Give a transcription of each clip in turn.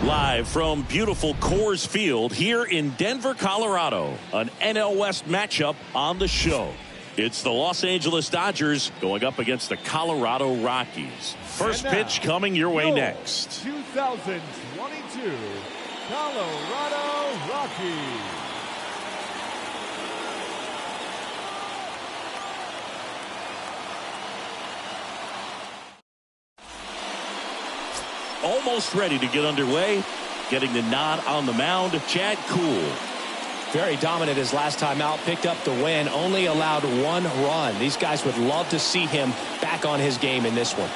Live from beautiful Coors Field here in Denver, Colorado, an NL West matchup on the show. It's the Los Angeles Dodgers going up against the Colorado Rockies. First pitch coming your way next. 2022 Colorado Rockies. Almost ready to get underway. Getting the nod on the mound, Chad Kuhl. Very dominant his last time out. Picked up the win. Only allowed one run. These guys would love to see him back on his game in this one.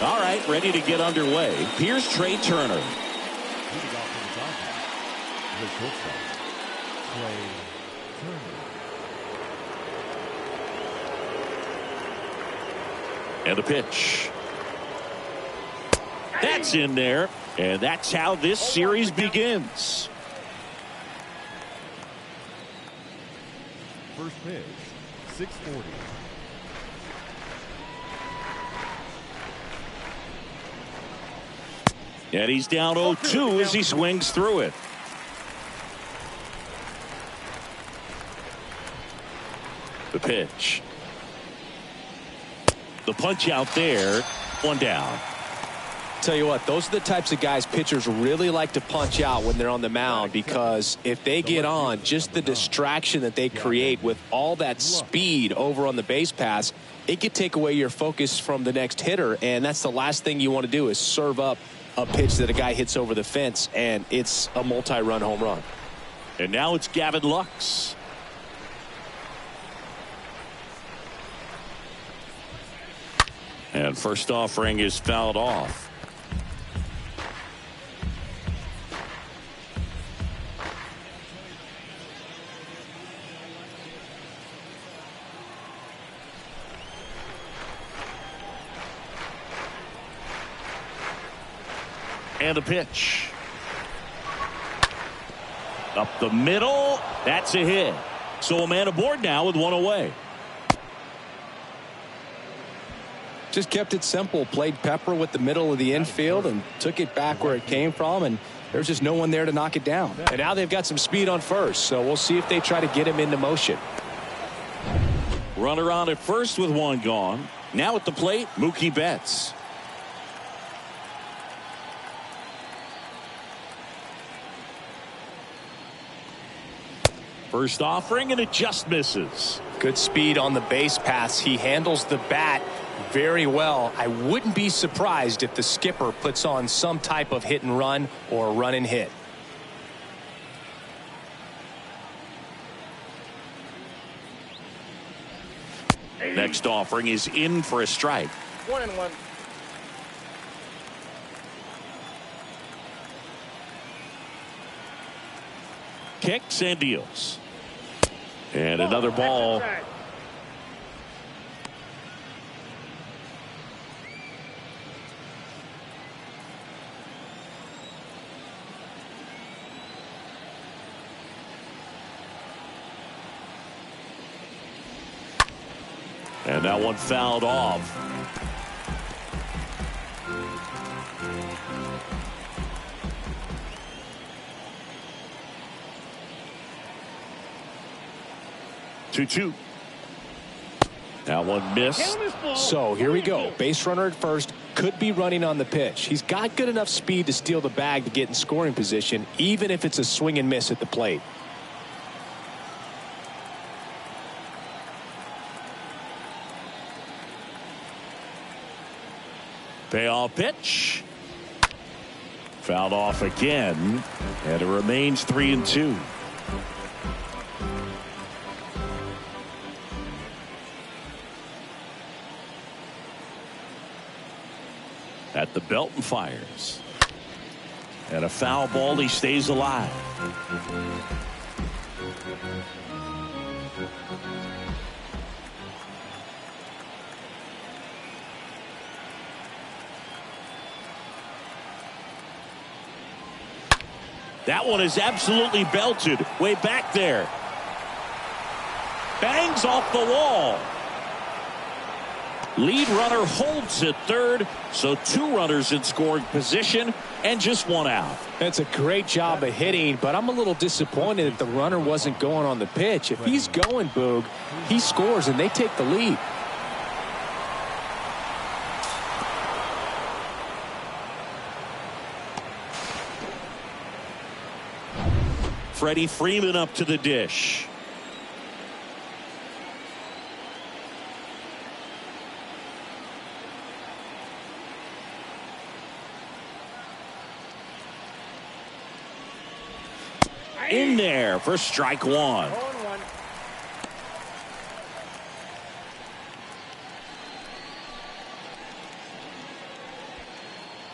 All right, ready to get underway. Here's Trey Turner. Leading off for the Dodgers, the shortstop, Trey Turner. And the pitch. That's in there. And that's how this series begins. First pitch, 640. And he's down 0-2 as he swings through it. The pitch. The punch out there. One down. Tell you what, those are the types of guys pitchers really like to punch out when they're on the mound, because if they get on, just the distraction that they create with all that speed over on the base pass, it could take away your focus from the next hitter, and that's the last thing you want to do is serve up a pitch that a guy hits over the fence and it's a multi-run home run. And now it's Gavin Lux. And first offering is fouled off. And a pitch. Up the middle. That's a hit. So a man aboard now with one away. Just kept it simple. Played pepper with the middle of the infield and took it back where it came from. And there's just no one there to knock it down. And now they've got some speed on first. So we'll see if they try to get him into motion. Runner on at first with one gone. Now at the plate, Mookie Betts. First offering, and it just misses. Good speed on the base paths. He handles the bat very well. I wouldn't be surprised if the skipper puts on some type of hit and run or run and hit. Next offering is in for a strike. 1-1. Kicks and deals. And another ball. And that one fouled off. Two. That one missed. So here we go. Base runner at first. Could be running on the pitch. He's got good enough speed to steal the bag to get in scoring position, even if it's a swing and miss at the plate. Payoff pitch. Fouled off again. And it remains 3-2. At the belt and fires. And a foul ball. He stays alive. That one is absolutely belted. Way back there. Bangs off the wall. Lead runner holds at third. So two runners in scoring position and just one out. That's a great job of hitting, but I'm a little disappointed that the runner wasn't going on the pitch. If he's going, Boog, he scores and they take the lead. Freddie Freeman up to the dish. In there for strike one.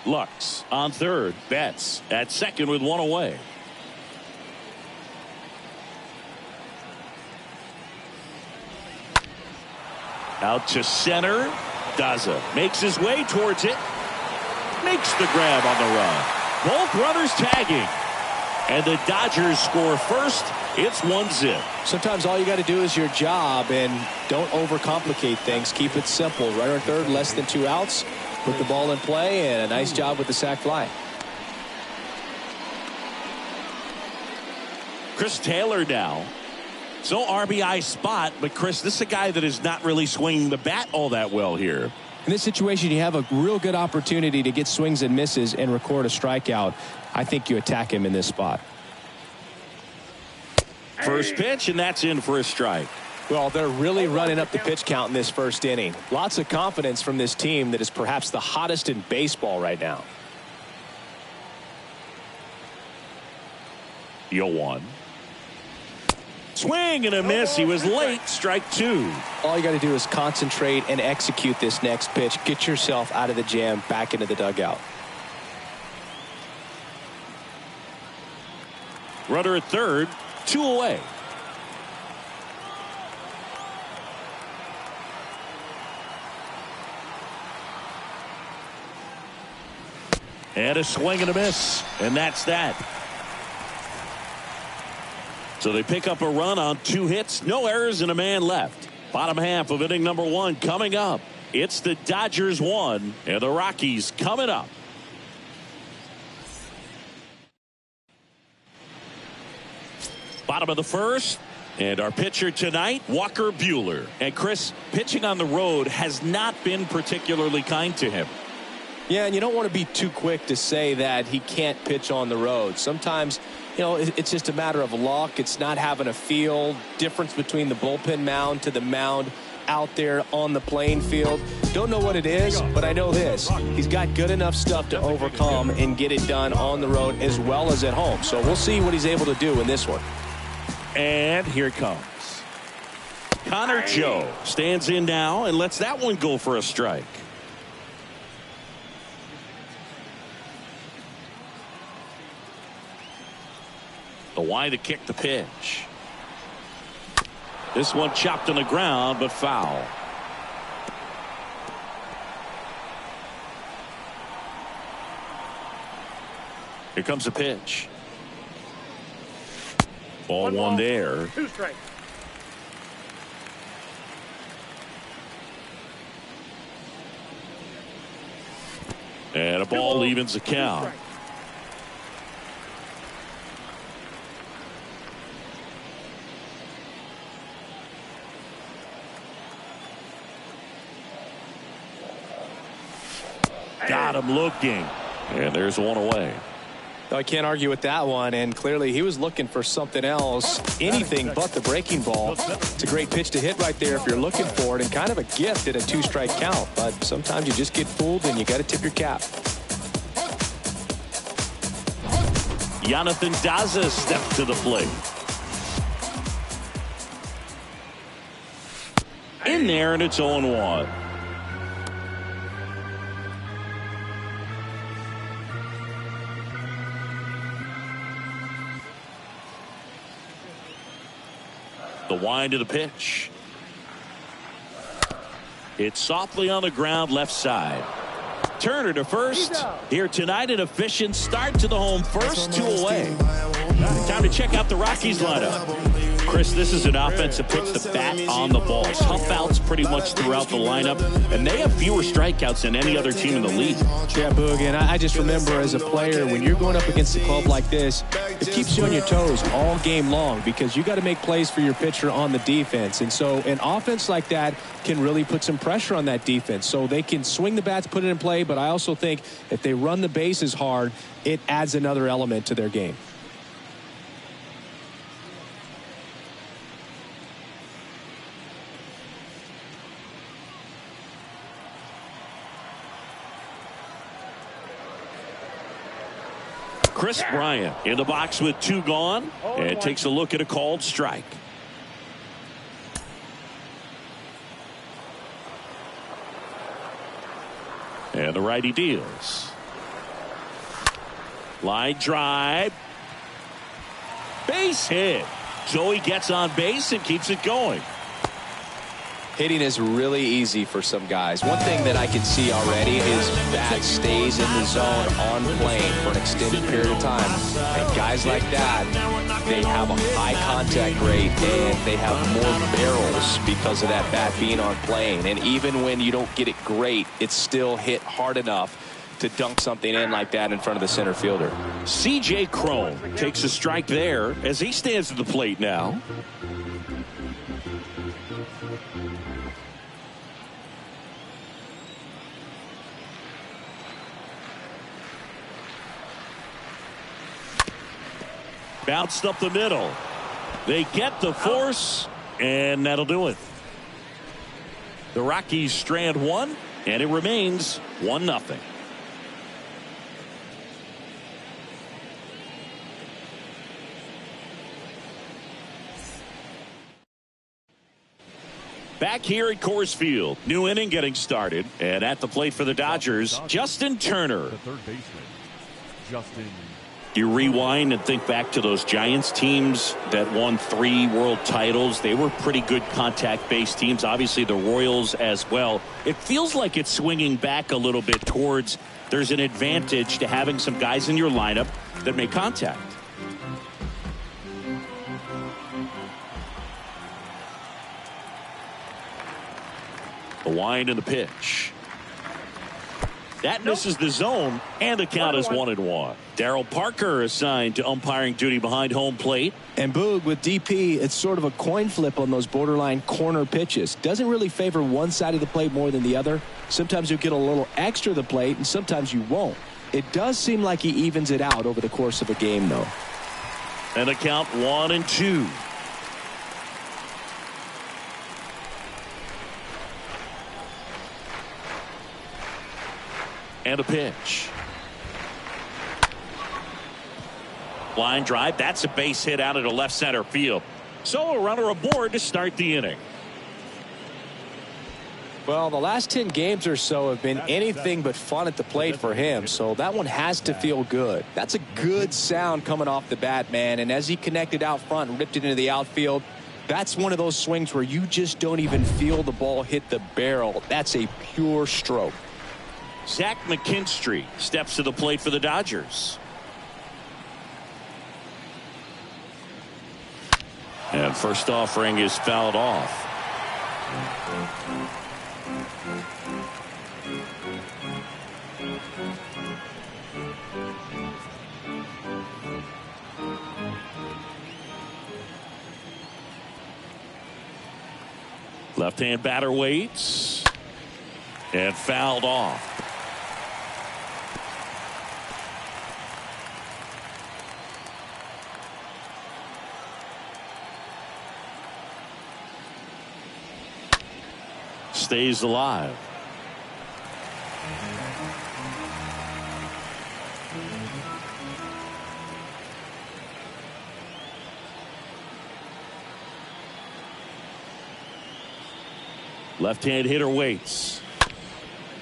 Lux on third. Betts at second with one away. Out to center. Daza makes his way towards it. Makes the grab on the run. Both runners tagging. And the Dodgers score first. It's 1-0. Sometimes all you got to do is your job and don't overcomplicate things. Keep it simple. Runner third, less than 2 outs. Put the ball in play, and a nice job with the sac fly. Chris Taylor now. So RBI spot, but Chris, this is a guy that is not really swinging the bat all that well here. In this situation, you have a real good opportunity to get swings and misses and record a strikeout. I think you attack him in this spot. First pitch, and that's in for a strike. Well, they're really running up the pitch count in this first inning. Lots of confidence from this team that is perhaps the hottest in baseball right now. 0-1. Swing and a miss. He was late. Strike two. All you got to do is concentrate and execute this next pitch. Get yourself out of the jam, back into the dugout. Runner at third, 2 away. And a swing and a miss. And that's that. So they pick up a run on 2 hits, no errors, and a man left. Bottom half of inning number 1 coming up. It's the Dodgers 1 and the Rockies coming up. Bottom of the first. And our pitcher tonight, Walker Buehler. And Chris, pitching on the road has not been particularly kind to him. Yeah, and you don't want to be too quick to say that he can't pitch on the road. Sometimes, you know, it's just a matter of luck. It's not having a feel. Difference between the bullpen mound to the mound out there on the playing field. Don't know what it is, but I know this. He's got good enough stuff to overcome and get it done on the road as well as at home. So we'll see what he's able to do in this one. And here it comes. Connor Joe stands in now and lets that one go for a strike. The Y to kick the pitch. This one chopped on the ground, but foul. Here comes the pitch. Ball one there. 2 strikes. And a ball evens the count. Got him looking. And there's one away. I can't argue with that one, and clearly he was looking for something else, anything but the breaking ball. It's a great pitch to hit right there if you're looking for it, and kind of a gift at a 2-strike count, but sometimes you just get fooled and you got to tip your cap. Jonathan Daza stepped to the plate. In there, and it's 0-1. The wind of the pitch. It's softly on the ground left side. Turner to first. Here tonight, an efficient start to the home first, 2 away. Time to check out the Rockies lineup. Chris, this is an offense that puts the bat on the ball. Tough outs pretty much throughout the lineup, and they have fewer strikeouts than any other team in the league. Yeah, Boog, and I just remember as a player, when you're going up against a club like this, it keeps you on your toes all game long because you got to make plays for your pitcher on the defense. And so an offense like that can really put some pressure on that defense. So they can swing the bats, put it in play, but I also think if they run the bases hard, it adds another element to their game. Chris Bryant in the box with 2 gone and takes a look at a called strike. And the righty deals. Line drive. Base hit. So he gets on base and keeps it going. Hitting is really easy for some guys. One thing that I can see already is bat stays in the zone on plane for an extended period of time. And guys like that, they have a high contact rate and they have more barrels because of that bat being on plane. And even when you don't get it great, it's still hit hard enough to dunk something in like that in front of the center fielder. C.J. Cron takes a strike there as he stands at the plate now. Bounced up the middle. They get the force, and that'll do it. The Rockies strand 1, and it remains 1-0. back here at Coors Field. New inning getting started. And at the plate for the Dodgers, Justin Turner. The third baseman, Justin. You rewind and think back to those Giants teams that won 3 world titles. They were pretty good contact-based teams. Obviously, the Royals as well. It feels like it's swinging back a little bit towards there's an advantage to having some guys in your lineup that make contact. The wind and the pitch. That misses the zone, and the count is 1-1. Darryl Parker assigned to umpiring duty behind home plate. And Boog, with DP, it's sort of a coin flip on those borderline corner pitches. Doesn't really favor one side of the plate more than the other. Sometimes you'll get a little extra the plate, and sometimes you won't. It does seem like he evens it out over the course of a game, though. And the count 1-2. And a pitch. Line drive. That's a base hit out into left center field. So a runner aboard to start the inning. Well, the last 10 games or so have been anything but fun at the plate for him, so that one has to feel good. That's a good sound coming off the bat, man, and as he connected out front and ripped it into the outfield, that's one of those swings where you just don't even feel the ball hit the barrel. That's a pure stroke. Zach McKinstry steps to the plate for the Dodgers. And first offering is fouled off. Left-hand batter waits. And fouled off. Stays alive. Left-hand hitter waits.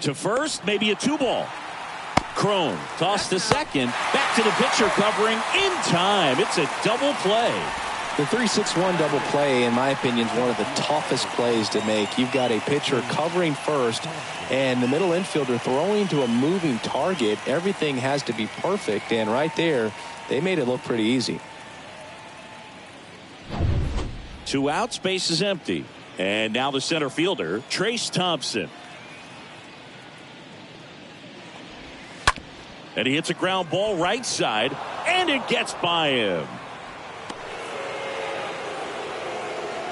To first, maybe a 2-ball. Crone tossed to second. Back to the pitcher covering in time. It's a double play. The 3-6-1 double play, in my opinion, is one of the toughest plays to make. You've got a pitcher covering first and the middle infielder throwing to a moving target. Everything has to be perfect, and right there, they made it look pretty easy. 2 outs, base is empty. And now the center fielder, Trace Thompson. And he hits a ground ball right side, and it gets by him.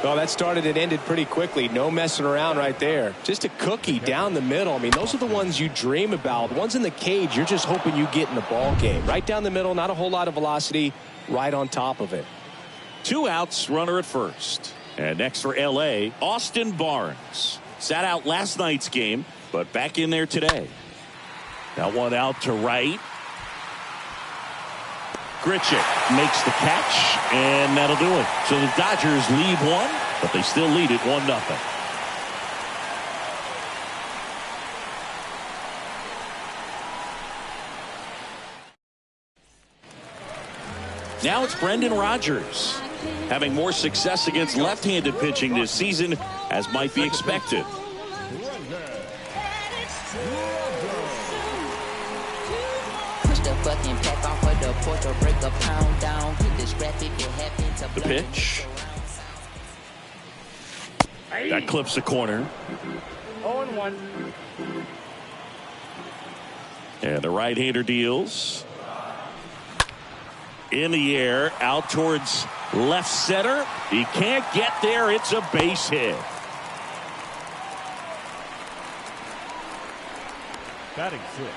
Well, that started and ended pretty quickly. No messing around right there. Just a cookie down the middle. I mean, those are the ones you dream about. Ones in the cage, you're just hoping you get in the ball game. Right down the middle, not a whole lot of velocity, right on top of it. 2 outs, runner at first. And next for L.A., Austin Barnes. Sat out last night's game, but back in there today. That one out to right. Grichuk makes the catch, and that'll do it. So the Dodgers lead 1, but they still lead it 1-0. Now it's Brendan Rodgers, having more success against left-handed pitching this season, as might be expected. The pitch. That clips the corner. 0-1. And the right-hander deals. In the air, out towards left center. He can't get there. It's a base hit. Batting 6.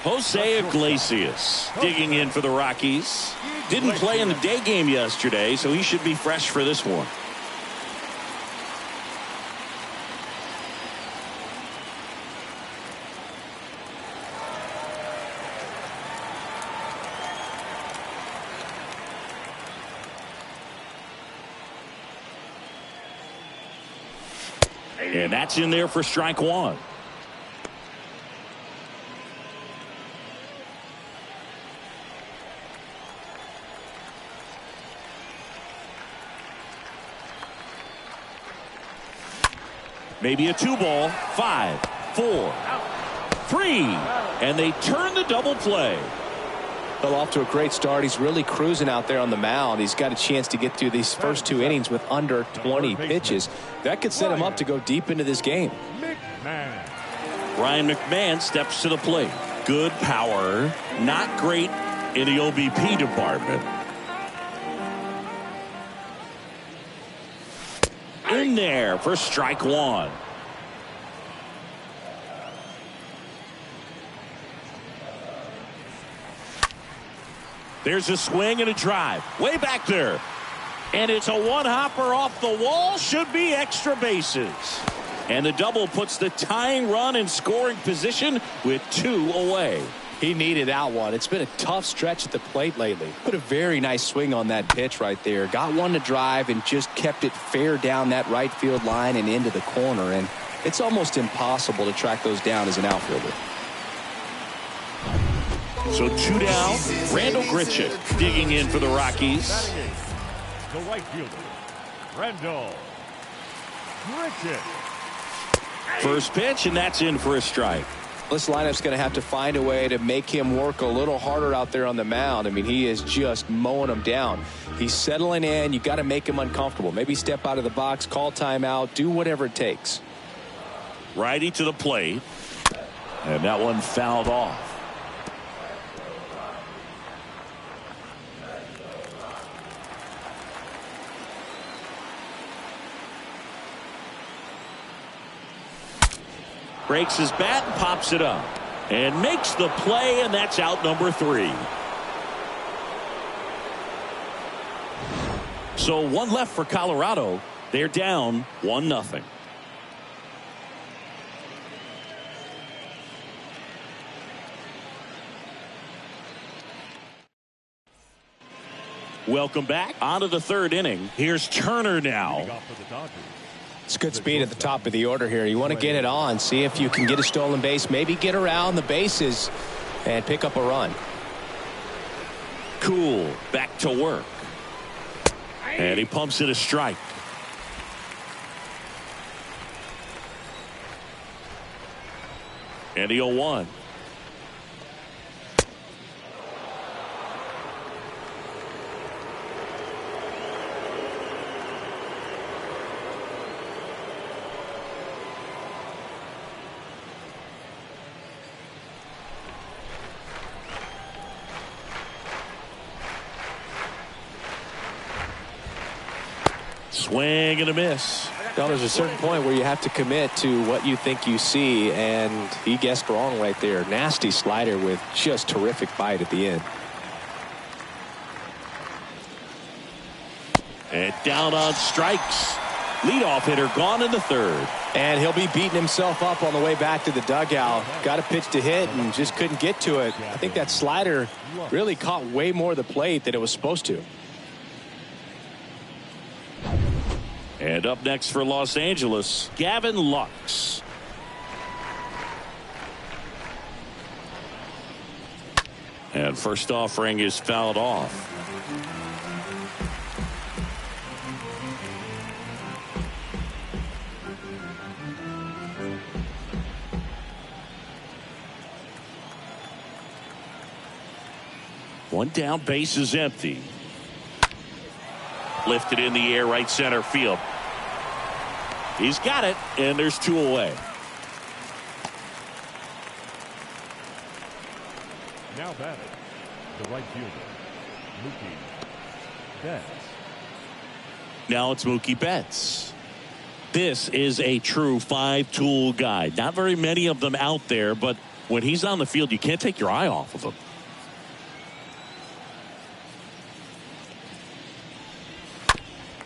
Jose Iglesias digging in for the Rockies. Didn't play in the day game yesterday, so he should be fresh for this one. And that's in there for strike one. Maybe a 2-ball. 5, 4, 3. And they turn the double play. Well, off to a great start. He's really cruising out there on the mound. He's got a chance to get through these first 2 innings with under 20 pitches. That could set him up to go deep into this game. Ryan McMahon steps to the plate. Good power. Not great in the OBP department. In there for strike one. There's a swing and a drive. Way back there. And it's a one-hopper off the wall. Should be extra bases. And the double puts the tying run in scoring position with 2 away. He needed that one. It's been a tough stretch at the plate lately. Put a very nice swing on that pitch right there. Got one to drive and just kept it fair down that right field line and into the corner. And it's almost impossible to track those down as an outfielder. So 2 down. Randall Grichuk digging in for the Rockies. The right fielder, Randall Grichuk. First pitch, and that's in for a strike. This lineup's going to have to find a way to make him work a little harder out there on the mound. I mean, he is just mowing them down. He's settling in. You got to make him uncomfortable. Maybe step out of the box, call timeout, do whatever it takes. Righty to the plate. And that one fouled off. Breaks his bat and pops it up. And makes the play, and that's out number 3. So 1 left for Colorado. They're down 1-0. Welcome back. On to the 3rd inning. Here's Turner now. It's good speed at the top of the order here. You want to get it on, see if you can get a stolen base, maybe get around the bases and pick up a run. Cool. Back to work. And he pumps it a strike. And the 0-1. Swing and a miss. Well, there's a certain point where you have to commit to what you think you see, and he guessed wrong right there. Nasty slider with just terrific bite at the end. And down on strikes. Leadoff hitter gone in the 3rd. And he'll be beating himself up on the way back to the dugout. Got a pitch to hit and just couldn't get to it. I think that slider really caught way more of the plate than it was supposed to. And up next for Los Angeles, Gavin Lux. And first offering is fouled off. One down, base is empty. Lifted in the air, right center field. He's got it, and there's 2 away. Now batting, the right fielder, Mookie Betts. Now it's Mookie Betts. This is a true 5-tool guy. Not very many of them out there, but when he's on the field, you can't take your eye off of him.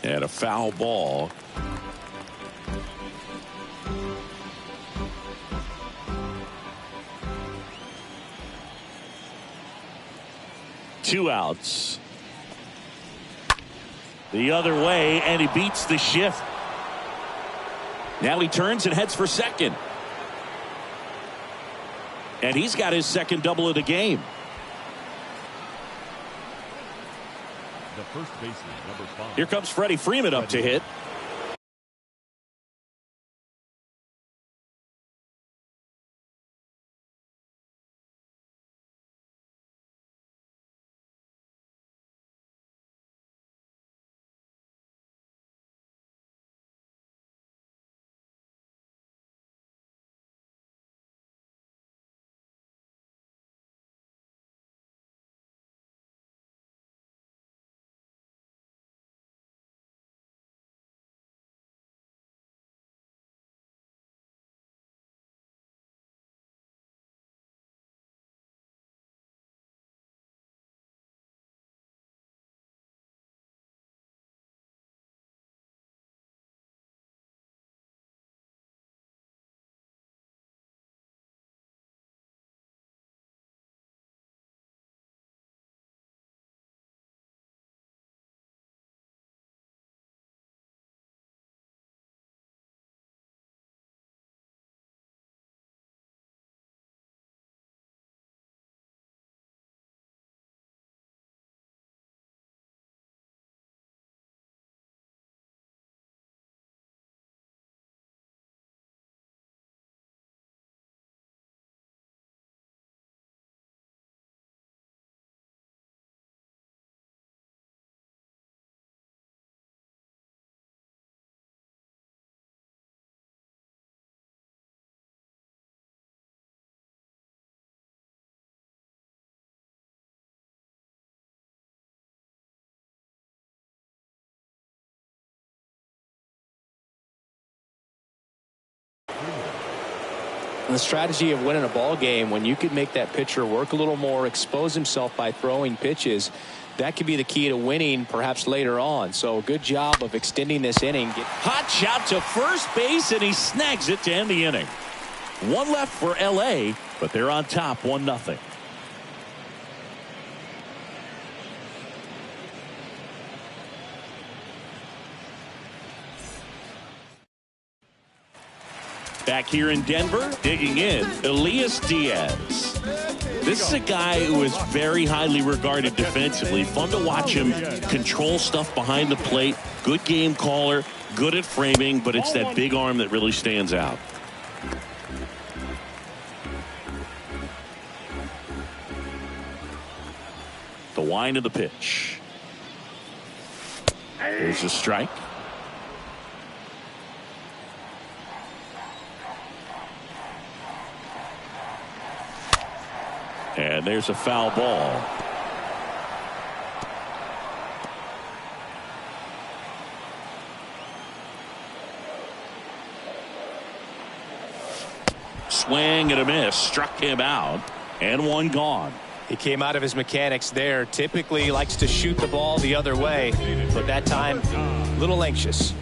And a foul ball. Two outs. The other way, and he beats the shift. Now he turns and heads for second. And he's got his second double of the game. The first baseman, number 5. Here comes Freddie Freeman up to hit. And the strategy of winning a ball game, when you could make that pitcher work a little more, expose himself by throwing pitches, that could be the key to winning perhaps later on. So good job of extending this inning. Hot shot to first base, and he snags it to end the inning. One left for LA, but they're on top 1-0. Back here in Denver, digging in, Elias Diaz. This is a guy who is very highly regarded defensively. Fun to watch him control stuff behind the plate. Good game caller, good at framing, but it's that big arm that really stands out. The wind of the pitch. There's a strike. And there's a foul ball. Swing and a miss. Struck him out. And one gone. He came out of his mechanics there. Typically he likes to shoot the ball the other way, but that time a little anxious.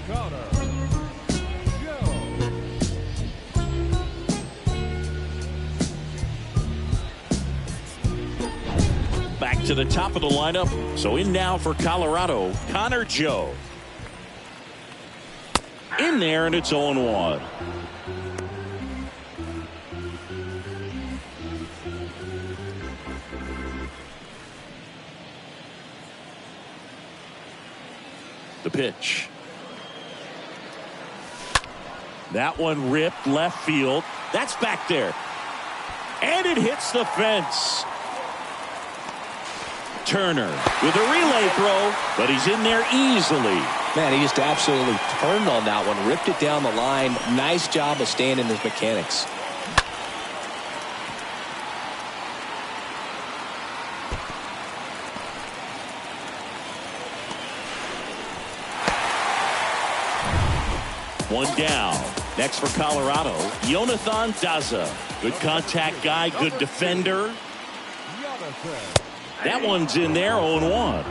Back to the top of the lineup. So in now for Colorado, Connor Joe. In there, and it's 0-1. The pitch. That one ripped left field. That's back there. And it hits the fence. Turner with a relay throw, but he's in there easily. Man, he just absolutely turned on that one, ripped it down the line. Nice job of staying in his mechanics. One down. Next for Colorado, Jonathan Daza. Good contact guy, good defender. That one's in there, 0-1.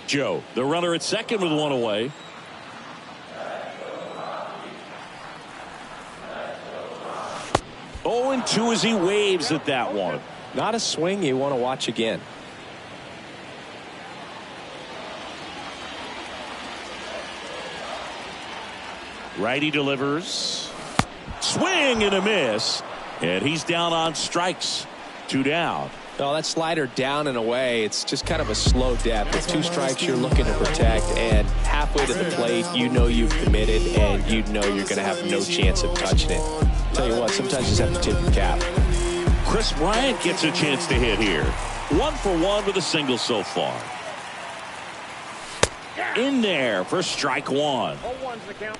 Joe, the runner at second with one away. Oh, and 2 as he waves at that one. Not a swing you want to watch again. Righty delivers. Swing and a miss. And he's down on strikes. 2 down. No, that slider down and away, it's just kind of a slow death. With 2 strikes you're looking to protect, and halfway to the plate, you know you've committed, and you know you're going to have no chance of touching it. Tell you what, sometimes you just have to tip your cap. Chris Bryant gets a chance to hit here. 1 for 1 with a single so far. In there for strike 1. 0-1's the count.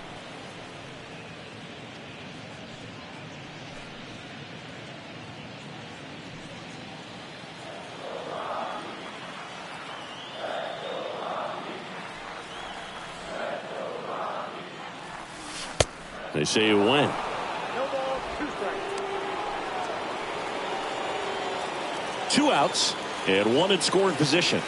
They say you win. No ball, 2 strikes. 2 outs and 1 in scoring position.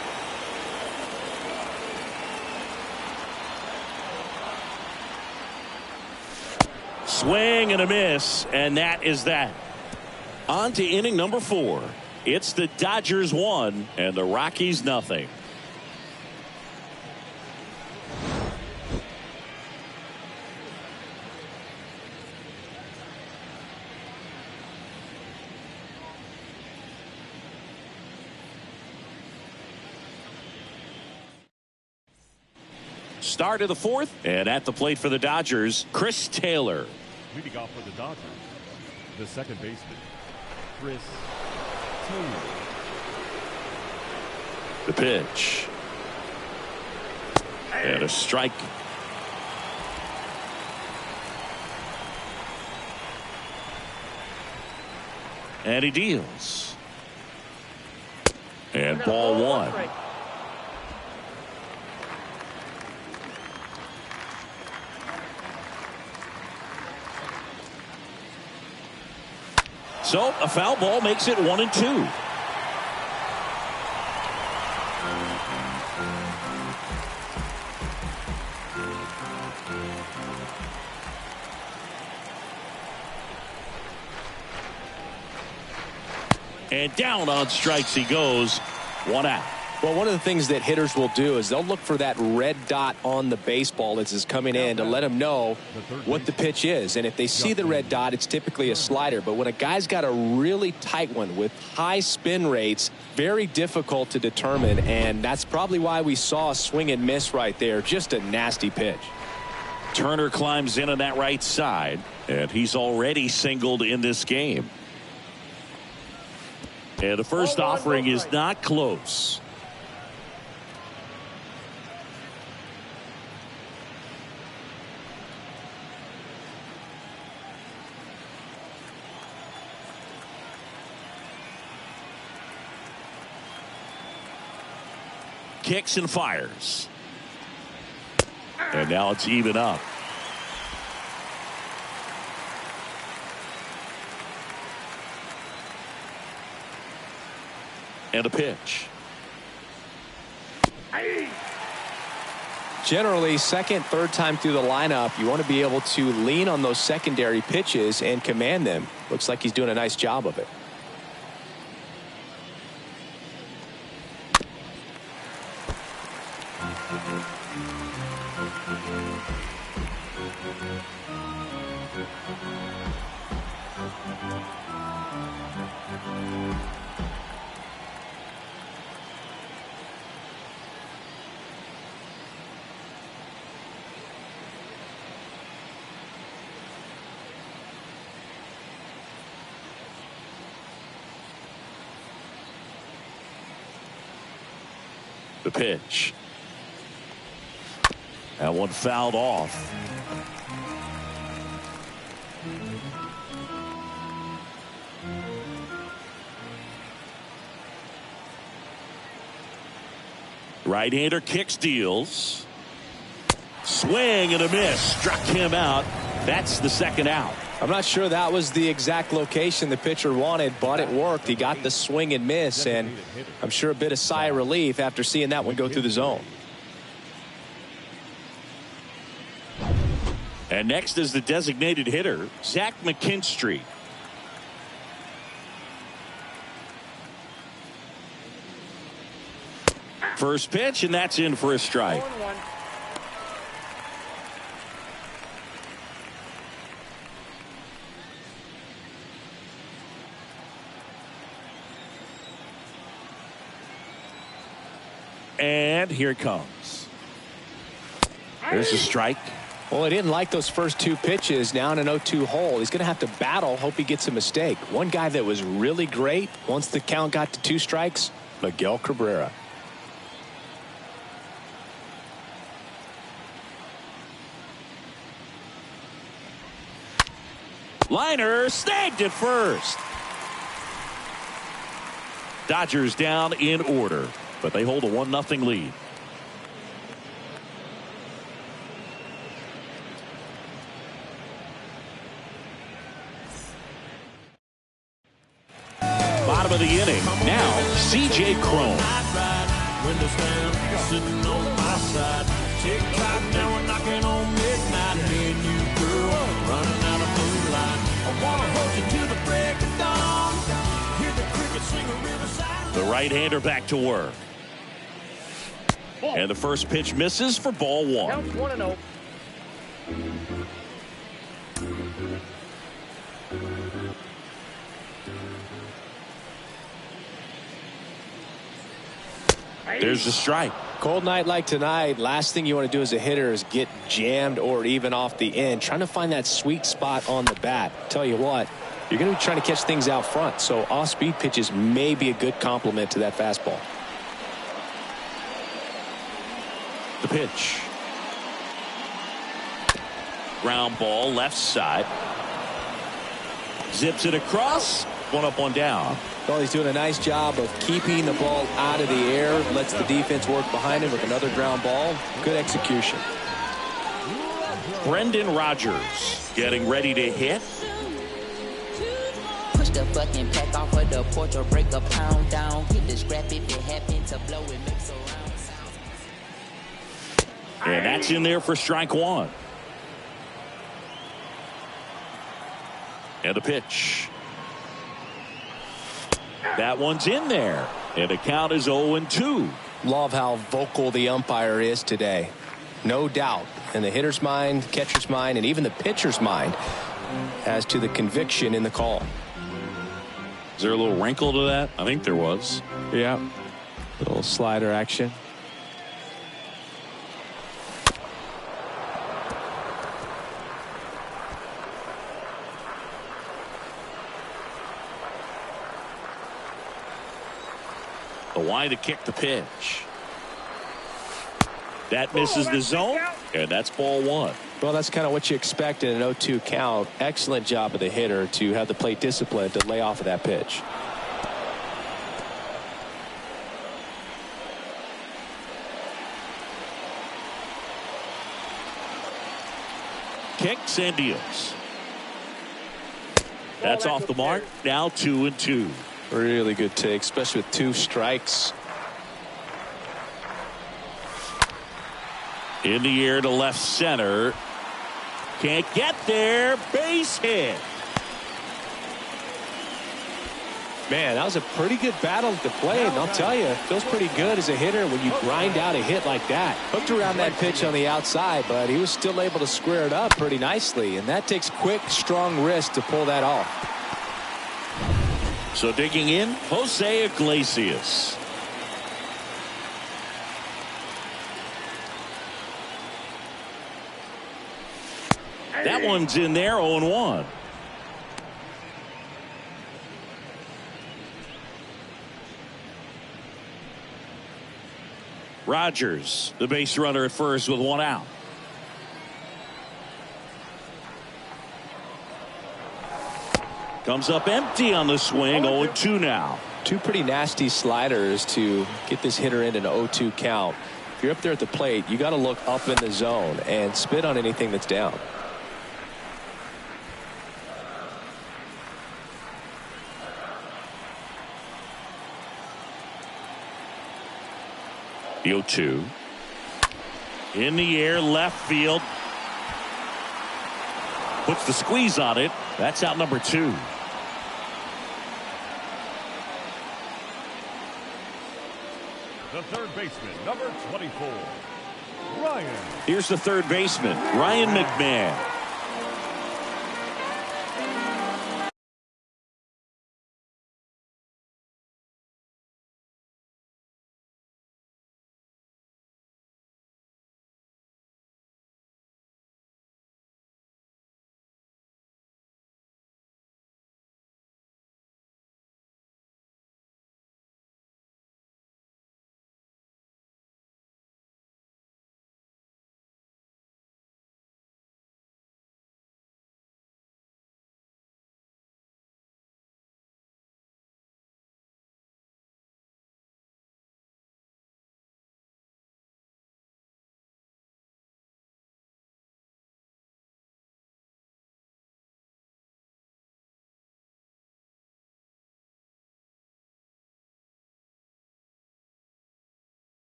Swing and a miss, and that is that. On to inning number 4. It's the Dodgers 1 and the Rockies nothing. Start of the 4th, and at the plate for the Dodgers, Chris Taylor. Leading off for the Dodgers, the second baseman, Chris Taylor. The pitch. And a strike. And he deals. And ball 1. So a foul ball makes it 1-2. And down on strikes he goes. 1 out. Well, one of the things that hitters will do is they'll look for that red dot on the baseball as it's coming in to let them know what the pitch is. And if they see the red dot, it's typically a slider. But when a guy's got a really tight one with high spin rates, very difficult to determine. And that's probably why we saw a swing and miss right there. Just a nasty pitch. Turner climbs in on that right side, and he's already singled in this game. And the first offering is not close. Kicks and fires. And now it's even up. And a pitch. Generally, second, third time through the lineup, you want to be able to lean on those secondary pitches and command them. Looks like he's doing a nice job of it. The pitch. That one fouled off. Right-hander kicks, deals. Swing and a miss. Struck him out. That's the second out. I'm not sure that was the exact location the pitcher wanted, but it worked. He got the swing and miss, and I'm sure a bit of sigh of relief after seeing that one go through the zone. And next is the designated hitter, Zach McKinstry. First pitch, and that's in for a strike. 0-1. and here it comes. There's a strike. Well, he didn't like those first two pitches. Now in an 0-2 hole, he's going to have to battle, hope he gets a mistake. One guy that was really great once the count got to 2 strikes, Miguel Cabrera. Liner snagged at first. Dodgers down in order, but they hold a 1-0 lead. Bottom of the inning. Now, C.J. Cron. The right-hander back to work. And the first pitch misses for ball 1. Counts 1-0. There's the strike. Cold night like tonight, last thing you want to do as a hitter is get jammed or even off the end. Trying to find that sweet spot on the bat. Tell you what, you're going to be trying to catch things out front, so off-speed pitches may be a good complement to that fastball. The pitch. Ground ball left side. Zips it across. 1 up, 1 down. Well, he's doing a nice job of keeping the ball out of the air. Lets the defense work behind him with another ground ball. Good execution. Brendan Rodgers getting ready to hit. Push the fucking pack off of the porch or break a pound down. Hit the scrap if it happen to blow, it makes a round sound. And that's in there for strike 1. And the pitch. That one's in there. And the count is 0-2. Love how vocal the umpire is today. No doubt in the hitter's mind, catcher's mind, and even the pitcher's mind as to the conviction in the call. Is there a little wrinkle to that? I think there was. Yeah. Little slider action. The wide to kick the pitch. That misses the zone, and that's ball 1. Well, that's kind of what you expect in an 0-2 count. Excellent job of the hitter to have the plate discipline to lay off of that pitch. Kicks and deals. That's off the mark. Now 2-2. Really good take, especially with 2 strikes. In the air to left center. Can't get there. Base hit. Man, that was a pretty good battle to play, and I'll tell you, it feels pretty good as a hitter when you grind out a hit like that. Hooked around that pitch on the outside, but he was still able to square it up pretty nicely, and that takes quick, strong wrist to pull that off. So digging in, Jose Iglesias. That one's in there, 0-1. Rodgers, the base runner at first with 1 out. Comes up empty on the swing, 0-2 now. 2 pretty nasty sliders to get this hitter in an 0-2 count. If you're up there at the plate, you got to look up in the zone and spit on anything that's down. The 0-2. In the air, left field. Puts the squeeze on it. That's out number 2. The third baseman, number 24, Ryan. Here's the third baseman, Ryan McMahon.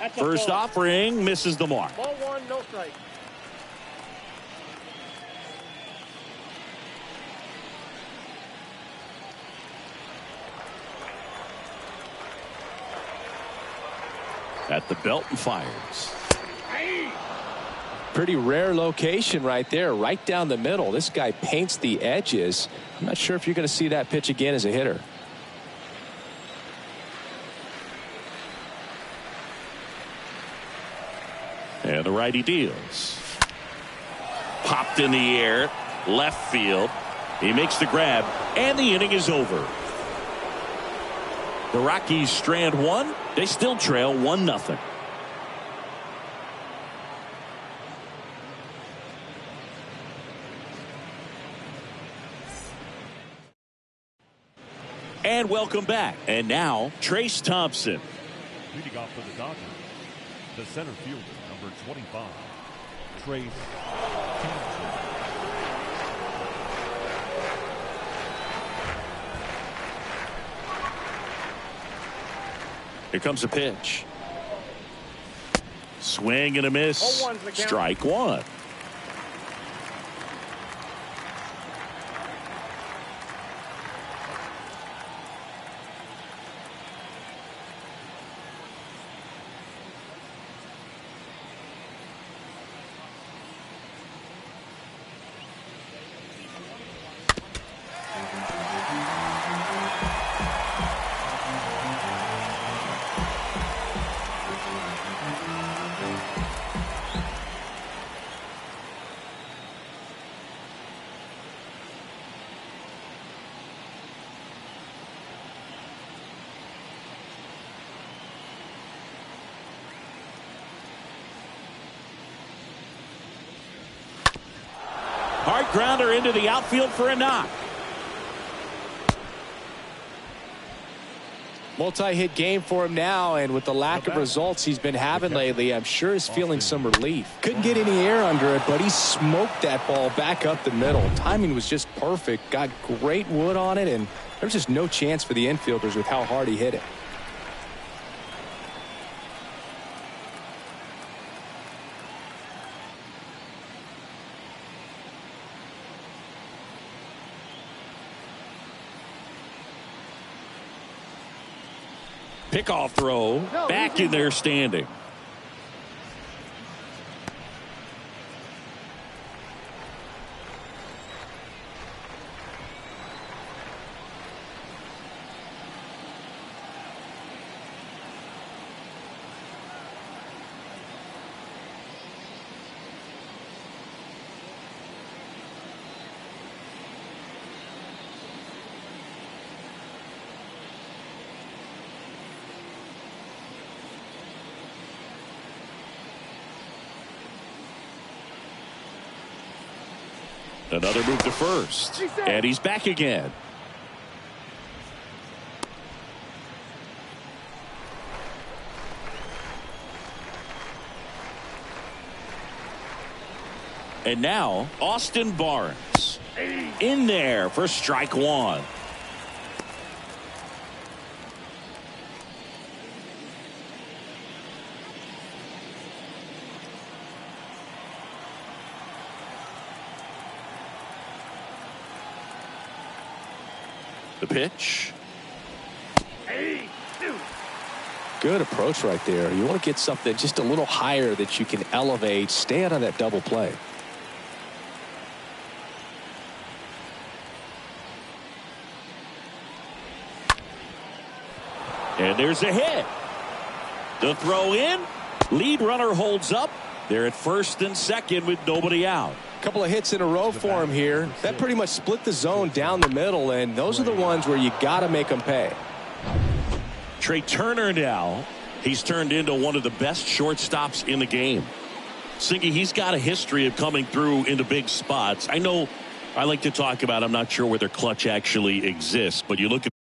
That's a First ball. offering misses the mark. Ball one, no strike. At the belt and fires. Pretty rare location right there, right down the middle. This guy paints the edges. I'm not sure if you're going to see that pitch again as a hitter. And the righty deals. Popped in the air, left field. He makes the grab, and the inning is over. The Rockies strand one. They still trail 1-0. And welcome back. And now, Trace Thompson. Leading off for the Dodgers, the center fielder, number 25, Trace Thompson. Here comes a pitch. Swing and a miss. 0-1's the count. Strike one. Hard grounder into the outfield for a knock. Multi-hit game for him now, and with the lack of results he's been having lately, I'm sure he's feeling some relief. Couldn't get any air under it, but he smoked that ball back up the middle. Timing was just perfect. Got great wood on it, and there's just no chance for the infielders with how hard he hit it. Pickoff throw. Back in there standing. Another move to first. And he's back again. And now, Austin Barnes. In there for strike one. The pitch. Good approach right there. You want to get something just a little higher that you can elevate. Stay out of that double play. And there's a hit. The throw in. Lead runner holds up. They're at first and second with nobody out. Couple of hits in a row for him here. That pretty much split the zone down the middle, and those are the ones where you got to make them pay. Trey Turner now. He's turned into one of the best shortstops in the game. Singy, he's got a history of coming through into big spots. I know I like to talk about, I'm not sure whether clutch actually exists, but you look at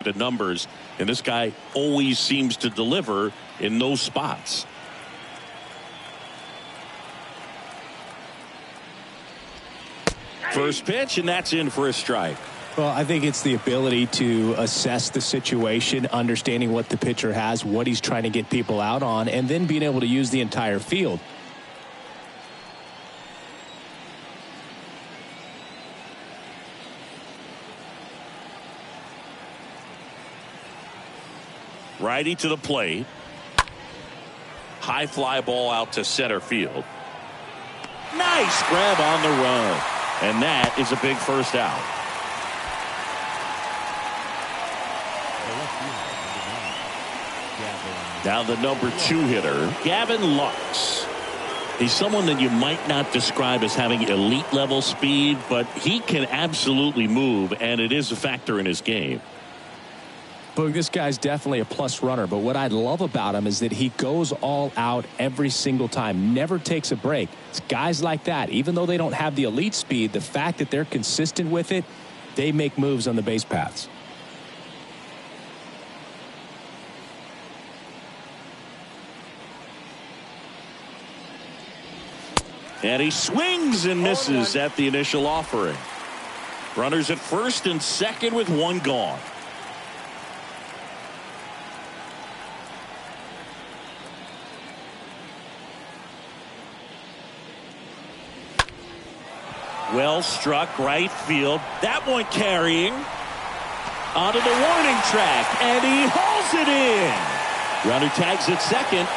the numbers, and this guy always seems to deliver in those spots. First pitch, and that's in for a strike. Well, I think it's the ability to assess the situation, understanding what the pitcher has, what he's trying to get people out on, and then being able to use the entire field. Righty to the plate. High fly ball out to center field. Nice grab on the run. And that is a big first out. Now the number 2 hitter, Gavin Lux. He's someone that you might not describe as having elite level speed, but he can absolutely move, and it is a factor in his game. Boog, this guy's definitely a plus runner, but what I love about him is that he goes all out every single time, never takes a break. It's guys like that, even though they don't have the elite speed, the fact that they're consistent with it, they make moves on the base paths. And he swings and misses at the initial offering. Runners at first and second with one gone. Well struck right field. That one carrying onto the warning track, and he hauls it in. Runner tags at second.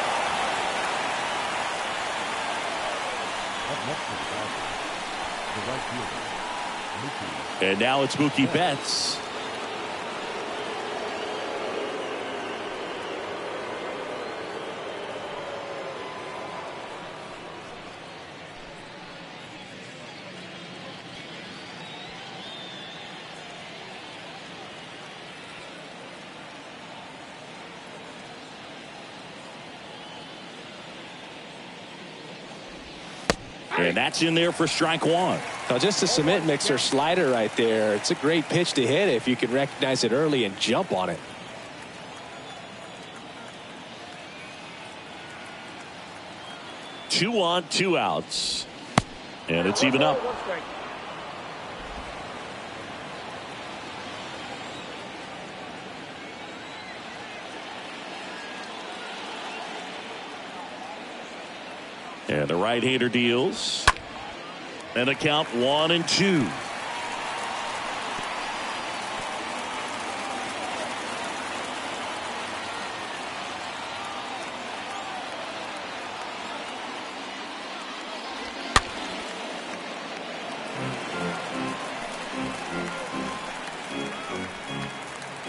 And now it's Mookie Betts. And that's in there for strike one. Now just a cement mixer slider right there. It's a great pitch to hit if you can recognize it early and jump on it. Two on, 2 outs. And it's even up. And the right-hander deals. And a count 1-2.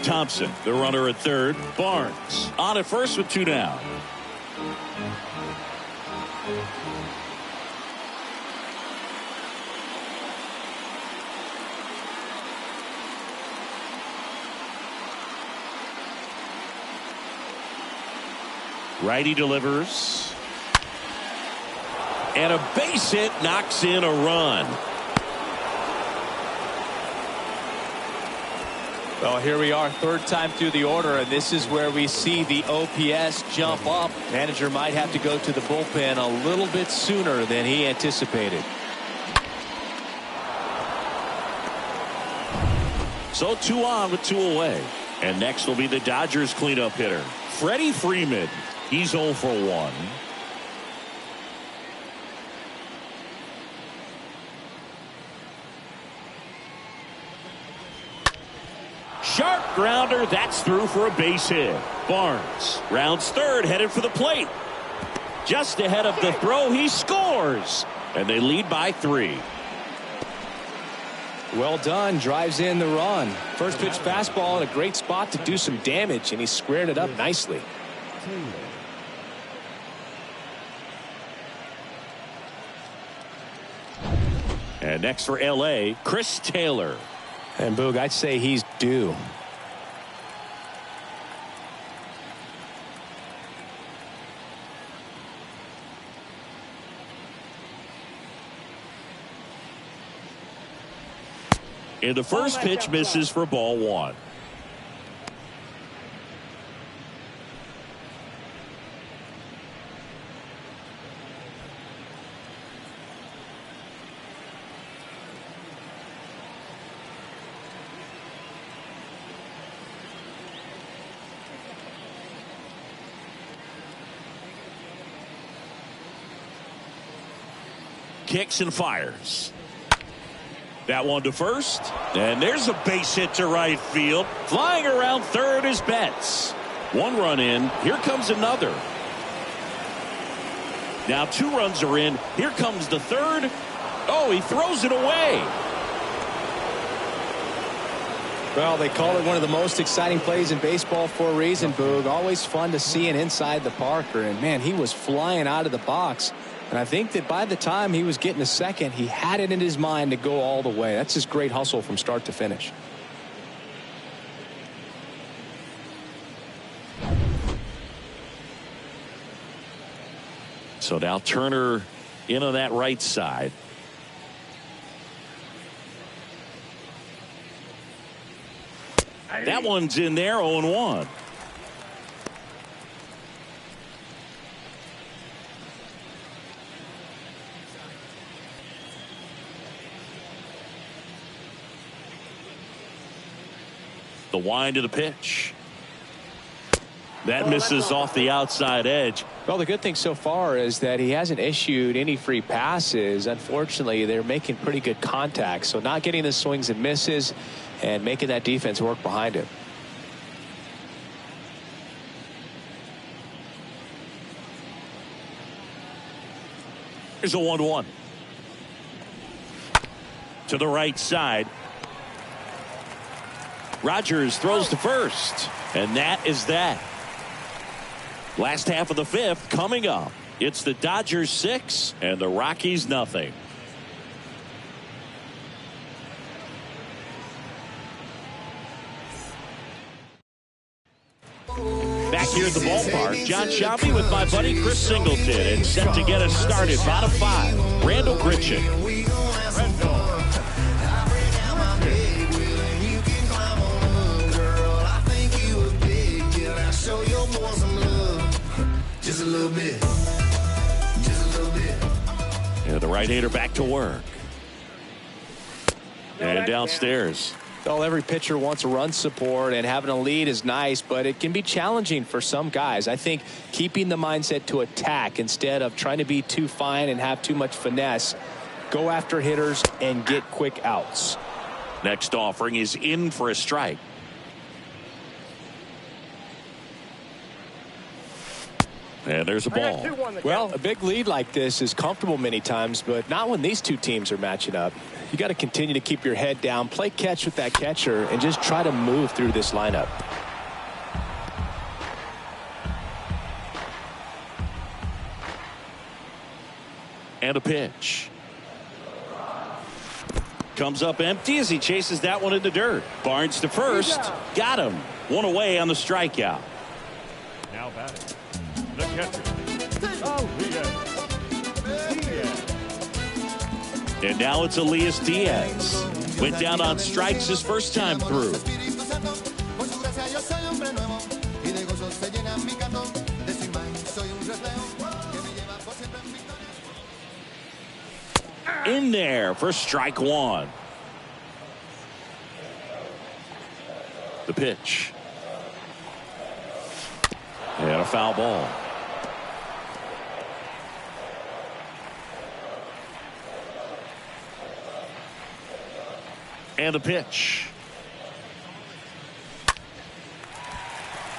Thompson, the runner at third. Barnes on at first with 2 down. Righty delivers. And a base hit knocks in a run. Well, here we are, third time through the order, and this is where we see the OPS jump up. Manager might have to go to the bullpen a little bit sooner than he anticipated. So 2 on with 2 away. And next will be the Dodgers cleanup hitter, Freddie Freeman. He's 0 for 1. Sharp grounder. That's through for a base hit. Barnes rounds third, headed for the plate. Just ahead of the throw, he scores. And they lead by 3. Well done. Drives in the run. First pitch fastball in a great spot to do some damage, and he squared it up nicely. And next for LA, Chris Taylor. And Boog, I'd say he's due. And the first pitch misses for ball 1. kicks and fires. That one to first. And there's a base hit to right field. Flying around third is Betts. 1 run in. Here comes another. Now 2 runs are in. Here comes the third. Oh, he throws it away. Well, they call it one of the most exciting plays in baseball for a reason, Boog. Always fun to see an inside the Parker. And, man, he was flying out of the box. And I think that by the time he was getting to second, he had it in his mind to go all the way. That's just great hustle from start to finish. So now Turner in on that right side. That one's in there, 0-1. The wind of the pitch. That misses off the outside edge. Well, the good thing so far is that he hasn't issued any free passes. Unfortunately, they're making pretty good contact. So not getting the swings and misses and making that defense work behind him. Here's a 1-1. To the right side. Rogers throws to first. And that is that. Last half of the 5th coming up. It's the Dodgers 6 and the Rockies nothing. Back here at the ballpark, John Shelby with my buddy Chris Singleton, and set to get us started. Bottom 5, Randall Gritchen. Just a little bit. Just a little bit. Yeah, the right-hander back to work. And downstairs. Well, every pitcher wants a run support, and having a lead is nice, but it can be challenging for some guys. I think keeping the mindset to attack instead of trying to be too fine and have too much finesse, go after hitters and get quick outs. Next offering is in for a strike. And there's a ball. Well, a big lead like this is comfortable many times, but not when these two teams are matching up. You got to continue to keep your head down, play catch with that catcher, and just try to move through this lineup. And a pitch. Comes up empty as he chases that one in the dirt. Barnes to first. Got him. 1 away on the strikeout. Now batting. The catcher. Oh, Diaz. And now it's Elias Diaz. Went down on strikes his first time through. In there for strike 1. The pitch. And a foul ball. And a pitch.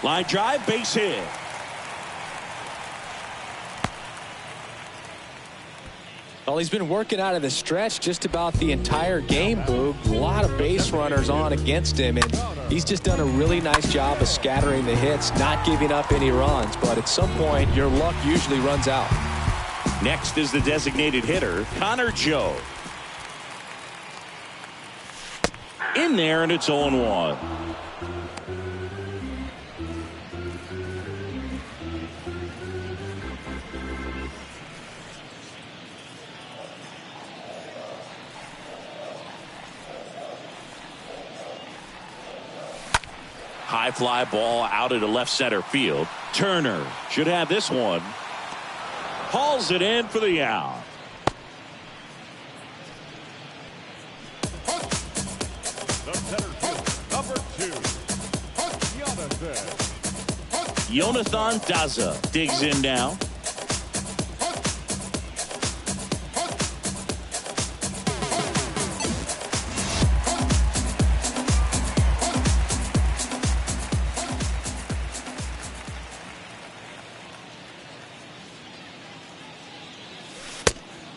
Line drive, base hit. Well, he's been working out of the stretch just about the entire game, Boog. A lot of base runners on against him, and he's just done a really nice job of scattering the hits, not giving up any runs. But at some point, your luck usually runs out. Next is the designated hitter, Connor Joe. In there, and it's 0-1. High fly ball out into left center field. Turner should have this one. Hauls it in for the out. The center field, number 2, Jonathan Daza digs in now.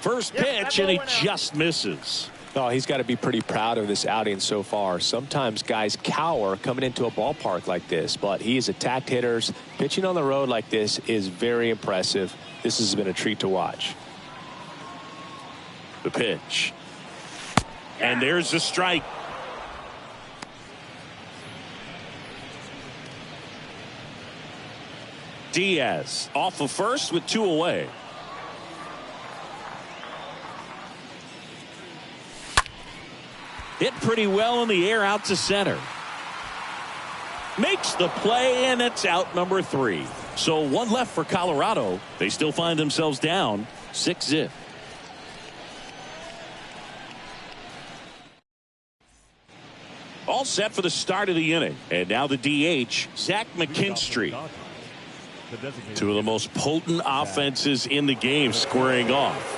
First pitch, and he just misses. Oh, he's got to be pretty proud of this outing so far. Sometimes guys cower coming into a ballpark like this, but he has attacked hitters. Pitching on the road like this is very impressive. This has been a treat to watch. The pitch. And there's the strike. Diaz off of first with 2 away. Hit pretty well in the air out to center. Makes the play, and it's out number 3. So 1 left for Colorado. They still find themselves down 6-0. All set for the start of the inning. And now the DH, Zach McKinstry. 2 of the most potent offenses in the game squaring off.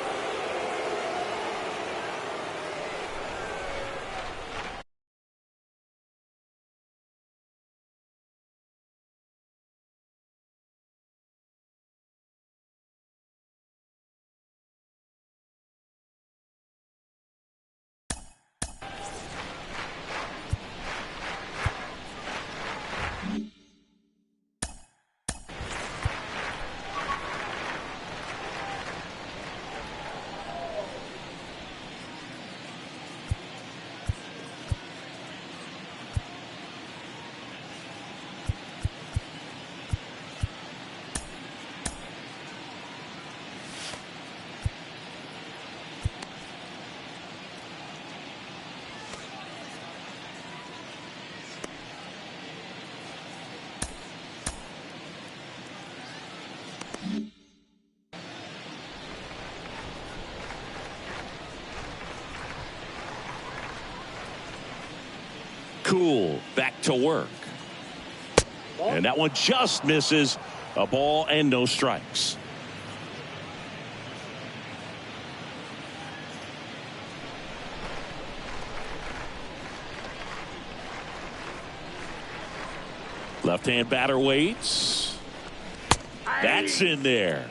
Cool back to work. And that one just misses. A ball and no strikes. Left-hand batter waits. That's in there.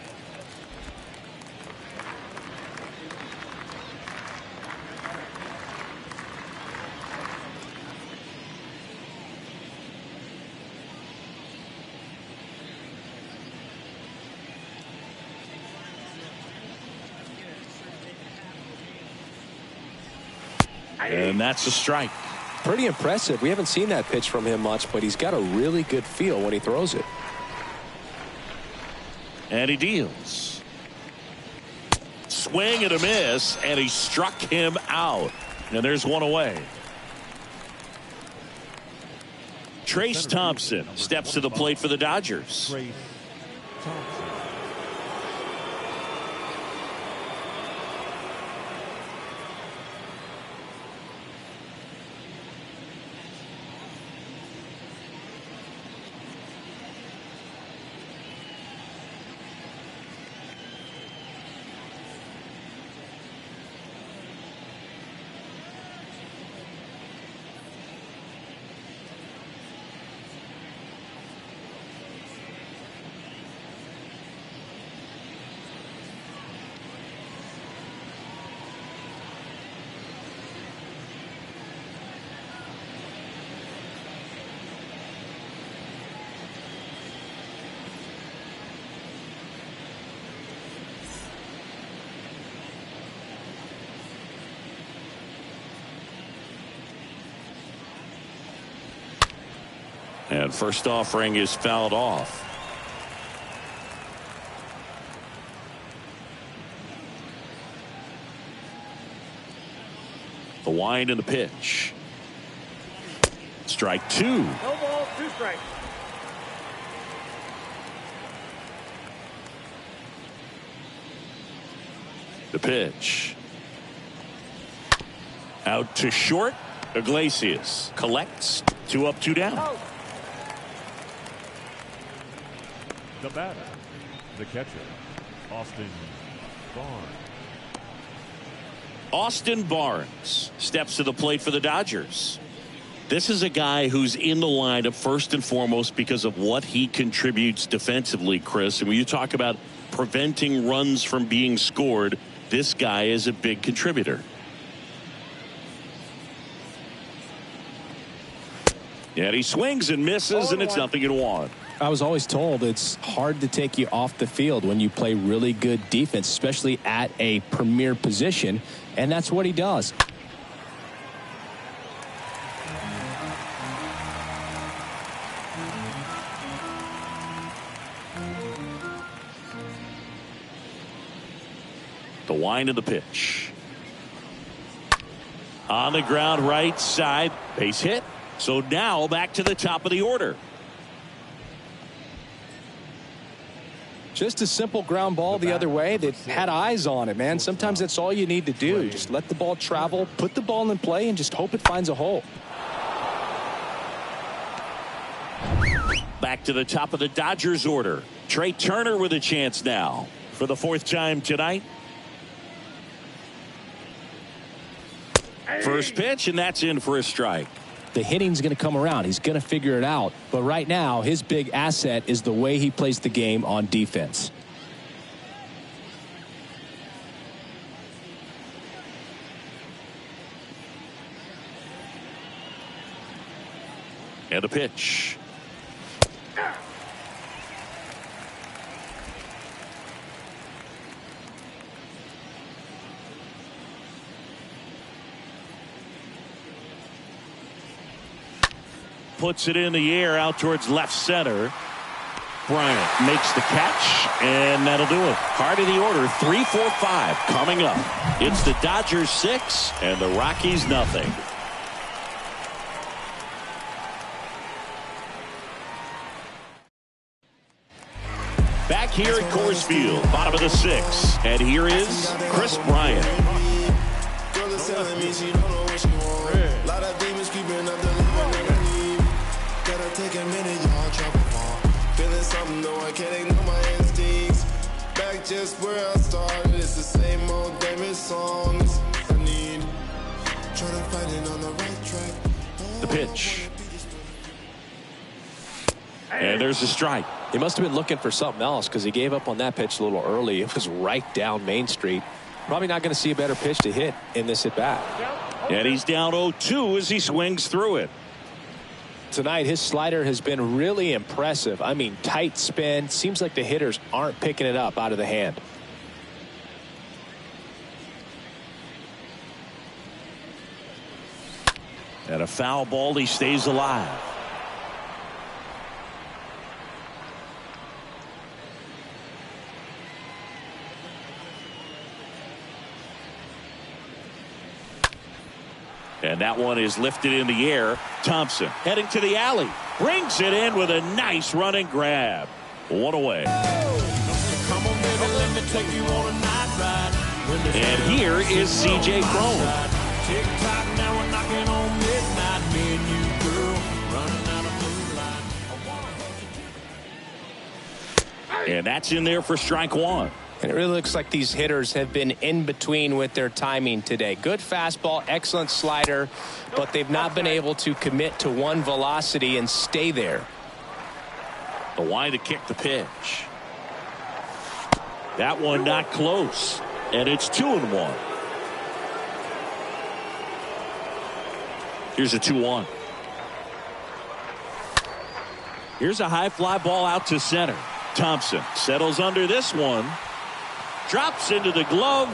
And that's a strike. Pretty impressive. We haven't seen that pitch from him much, but he's got a really good feel when he throws it. And he deals. Swing and a miss, and he struck him out. And there's 1 away. Trace Thompson steps to the plate for the Dodgers. Trace Thompson. And first offering is fouled off. The wind and the pitch. Strike 2. No ball, 2 strikes. The pitch. Out to short. Iglesias collects. 2 up, 2 down. Out. The batter, the catcher, Austin Barnes. Austin Barnes steps to the plate for the Dodgers. This is a guy who's in the lineup first and foremost because of what he contributes defensively, Chris. And when you talk about preventing runs from being scored, this guy is a big contributor. And he swings and misses, and it's 0-1. I was always told it's hard to take you off the field when you play really good defense, especially at a premier position, and that's what he does. The wind of the pitch. On the ground, right side, base hit. So now back to the top of the order. Just a simple ground ball the other way that had eyes on it, man. Sometimes that's all you need to do. Just let the ball travel, put the ball in play, and just hope it finds a hole. Back to the top of the Dodgers order. Trey Turner with a chance now for the 4th time tonight. First pitch, and that's in for a strike. The hitting's going to come around. He's going to figure it out. But right now, his big asset is the way he plays the game on defense. And the pitch. Puts it in the air out towards left center. Bryant makes the catch, and that'll do it. Heart of the order, 3, 4, 5 coming up. It's the Dodgers 6 and the Rockies nothing. Back here at Coors Field, bottom of the 6th, and here is Chris Bryant. Take a minute, y'all drop a ball. Feeling something, though I can't ignore my instincts. Back just where I started, it's the same old damn songs I need. Trying to find it on the right track. The pitch. And there's a strike. He must have been looking for something else because he gave up on that pitch a little early. It was right down Main Street. Probably not going to see a better pitch to hit in this at bat. And he's down 0-2 as he swings through it. Tonight, his slider has been really impressive. I mean, tight spin. Seems like the hitters aren't picking it up out of the hand. And a foul ball, he stays alive. And that one is lifted in the air. Thompson heading to the alley. Brings it in with a nice running grab. One away. And here is C.J. Cron. And that's in there for strike 1. And it really looks like these hitters have been in between with their timing today. Good fastball, excellent slider, but they've not been able to commit to one velocity and stay there. The wind to kick the pitch. That one not close. And it's 2-1. Here's a 2-1. Here's a high fly ball out to center. Thompson settles under this one. Drops into the glove.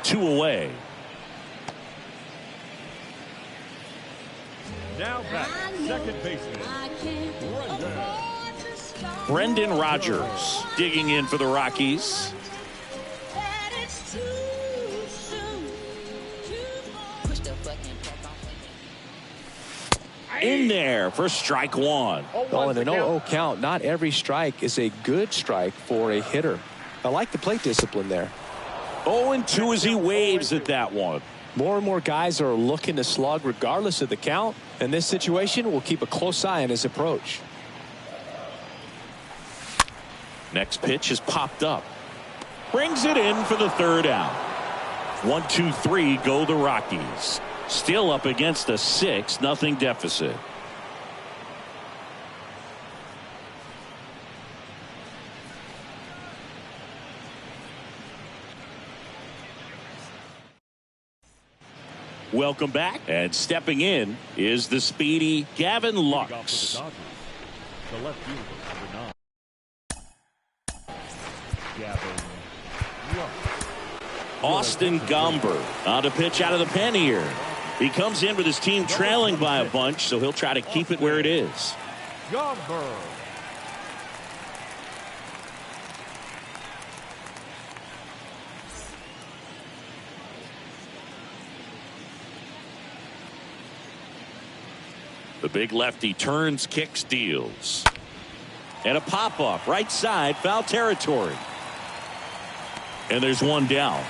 2 away. Now back, second baseman, Brendan Rodgers digging in for the Rockies. In there for strike 1. Oh, and an 0-0 count. Not every strike is a good strike for a hitter. I like the plate discipline there. 0-2 as he waves at that one. More and more guys are looking to slug regardless of the count. In this situation, we'll keep a close eye on his approach. Next pitch is popped up. Brings it in for the 3rd out. 1, 2, 3 go the Rockies. Still up against a 6-0 deficit. Welcome back. And stepping in is the speedy Gavin Lux. The left fielder, number 9. Gavin Lux. Austin Gomber on to pitch out of the pen here. He comes in with his team trailing by a bunch, so he'll try to keep it where it is. Gomber. The big lefty turns, kicks, deals. And a pop-up, right side, foul territory. And there's one down.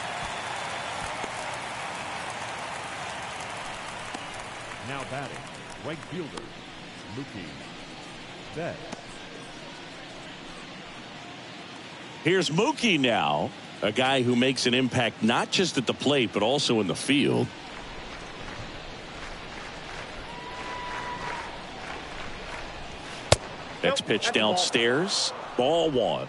Now batting, right fielder, Mookie Betts. Here's Mookie now, a guy who makes an impact not just at the plate, but also in the field. Next pitch downstairs. Ball 1.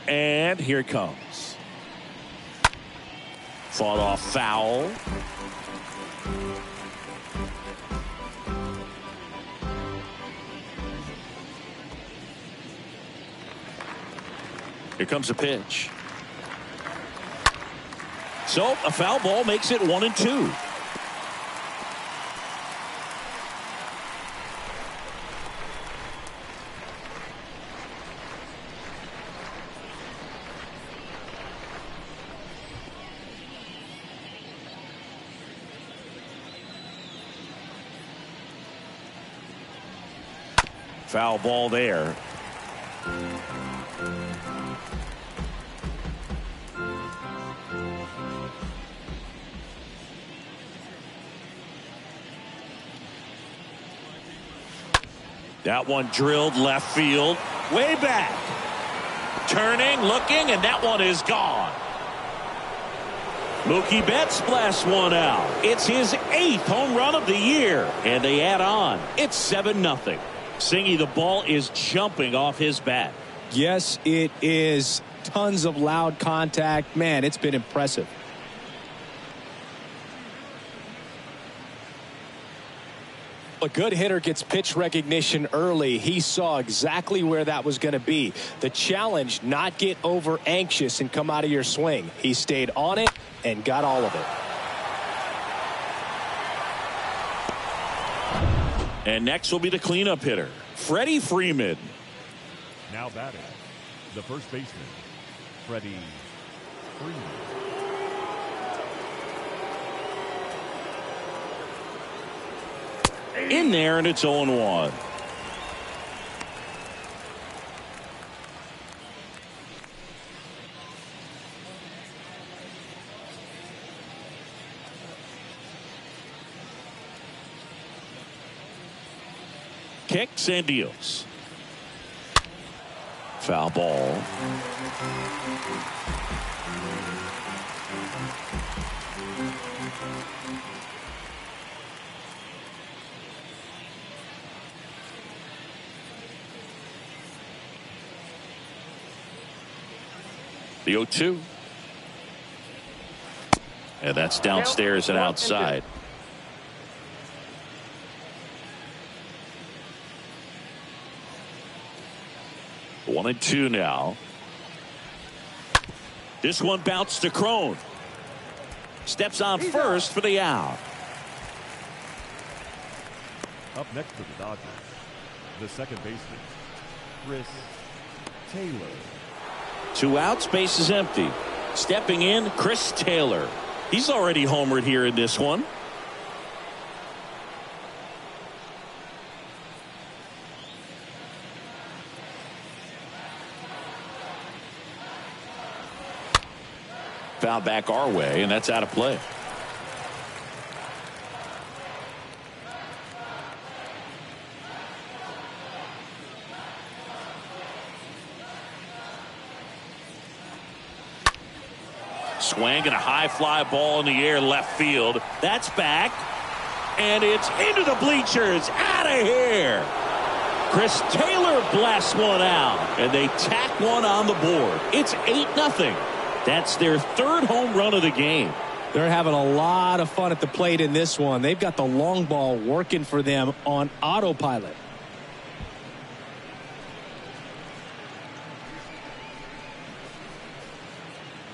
And here it comes. Fought off foul. Here comes a pitch. So a foul ball makes it 1-2. Foul ball there. That one drilled left field, way back. Turning, looking, and that one is gone. Mookie Betts blasts one out. It's his 8th home run of the year, and they add on. It's 7-0. Singy, the ball is jumping off his bat. Yes, it is. Tons of loud contact. Man, it's been impressive. A good hitter gets pitch recognition early. He saw exactly where that was going to be. The challenge, not get over anxious and come out of your swing. He stayed on it and got all of it. And next will be the cleanup hitter, Freddie Freeman. Now batting, the first baseman, Freddie Freeman. In there, and it's 0-1. Kicks and deals. Foul ball. The 0-2. And that's downstairs and outside. One and 2 now. This one bounced to Crone. Steps on first for the out. Up next for the Dodgers, the second baseman, Chris Taylor. 2 outs, base is empty. Stepping in, Chris Taylor. He's already homered here in this one. Foul back our way, and that's out of play. Swing and a high fly ball in the air left field. That's back. And it's into the bleachers. Out of here. Chris Taylor blasts one out. And they tack one on the board. It's 8-0. That's their third home run of the game. They're having a lot of fun at the plate in this one. They've got the long ball working for them on autopilot.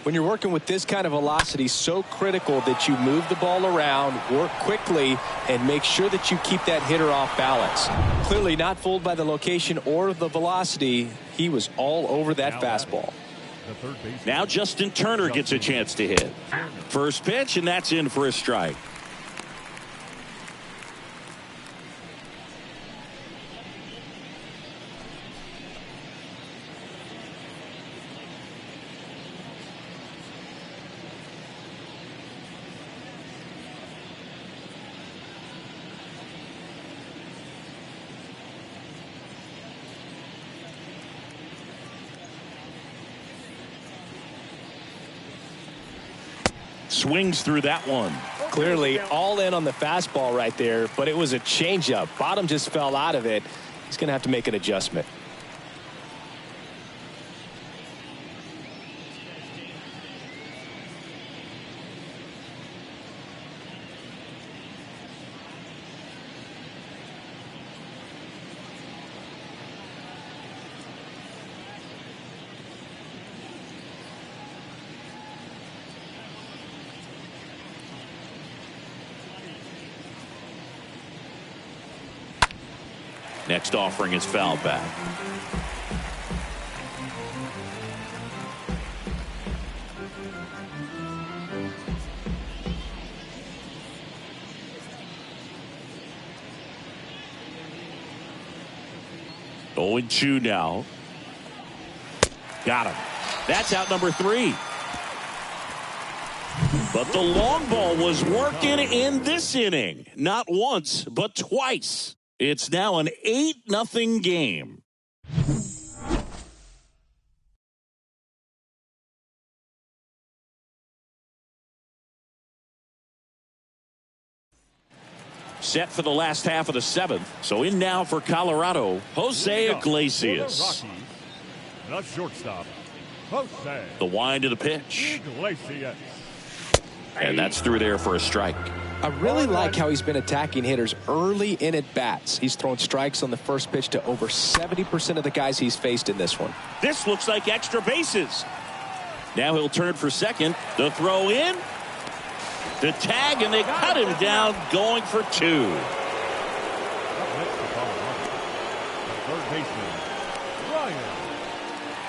When you're working with this kind of velocity, so critical that you move the ball around, work quickly, and make sure that you keep that hitter off balance. Clearly not fooled by the location or the velocity. He was all over that fastball. Now Justin Turner gets a chance to hit. First pitch, and that's in for a strike. Swings through that one. Clearly all in on the fastball right there, but it was a changeup. Bottom just fell out of it. He's going to have to make an adjustment. Next offering is foul back. Oh, 0-2 now. Got him. That's out number 3. But the long ball was working in this inning. Not once, but twice. It's now an 8-0 game. Set for the last half of the 7th. So in now for Colorado, Jose Iglesias. For the Rockies, the shortstop, Jose. The wind to the pitch. Iglesias. And that's through there for a strike. I really like how he's been attacking hitters early in at bats. He's thrown strikes on the first pitch to over 70% of the guys he's faced in this one. This looks like extra bases. Now he'll turn for second. The throw in. The tag, and they cut him down going for 2.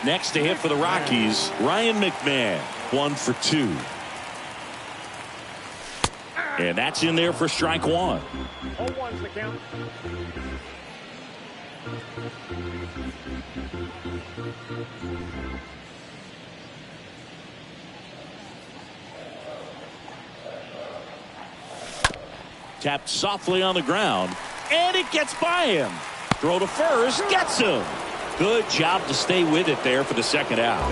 Next to hit for the Rockies, Ryan McMahon. 1 for 2. And that's in there for strike 1. 0-1's the count. Tapped softly on the ground, and it gets by him. Throw to first, gets him. Good job to stay with it there for the second out.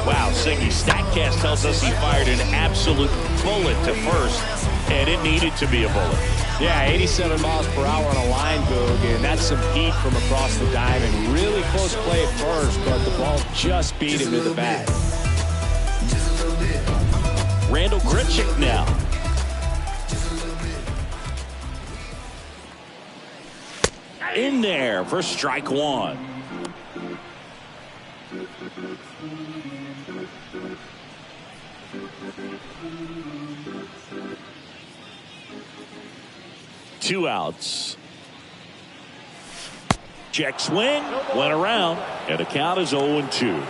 Wow, Siggy, StatCast tells us he fired an absolute bullet to first, and it needed to be a bullet. Yeah, 87 miles per hour on a line, Boog, and that's some heat from across the diamond. Really close play at first, but the ball just beat him to the bat. Randall Grichuk now. In there for strike 1. Two outs. Check swing, went around, and the count is 0-2.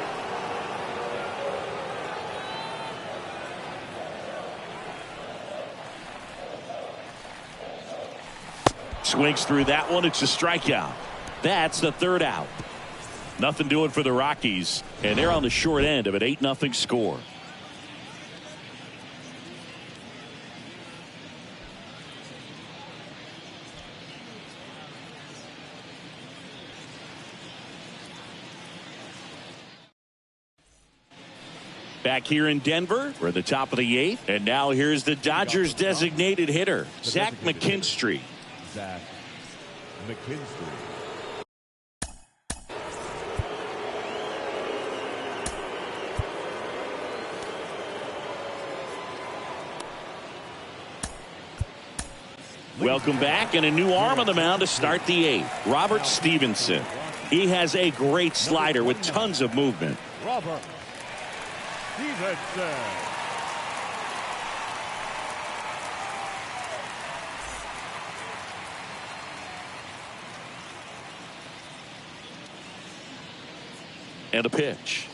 Swings through that one. It's a strikeout. That's the third out. Nothing doing for the Rockies, and they're on the short end of an 8-0 score. Back here in Denver, we're at the top of the 8th. And now here's the Dodgers designated hitter, Zach McKinstry. Zach McKinstry. Welcome back, and a new arm on the mound to start the 8th. Robert Stevenson. He has a great slider with tons of movement. Robert Stevenson. And a pitch.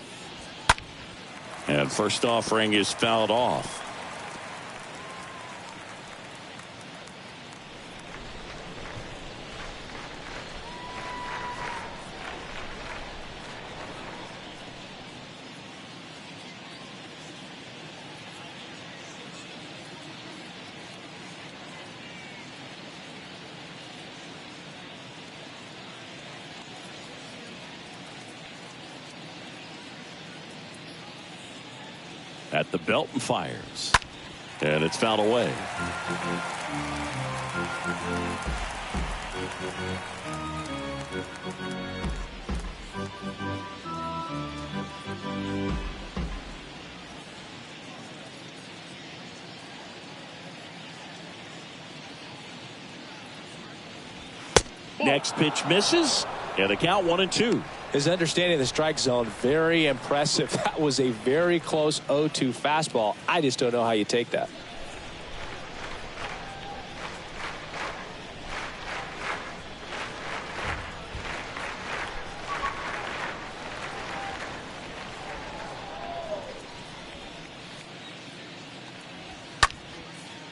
And first offering is fouled off. At the belt and fires. And it's fouled away. Next pitch misses. And the count 1-2. His understanding of the strike zone, very impressive. That was a very close 0-2 fastball. I just don't know how you take that.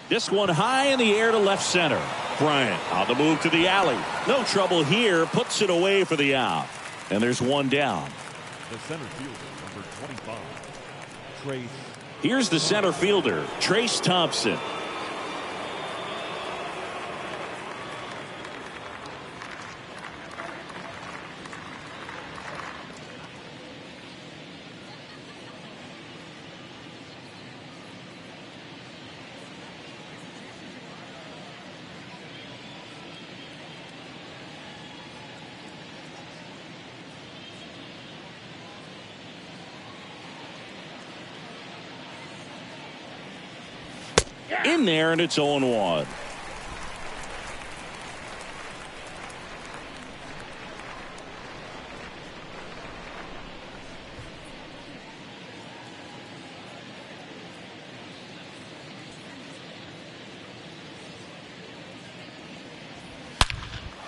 This one high in the air to left center. Bryant on the move to the alley. No trouble here. Puts it away for the out. And there's one down. The center fielder, number 25, Trace. Here's the center fielder, Trace Thompson. In there, and it's 0-1.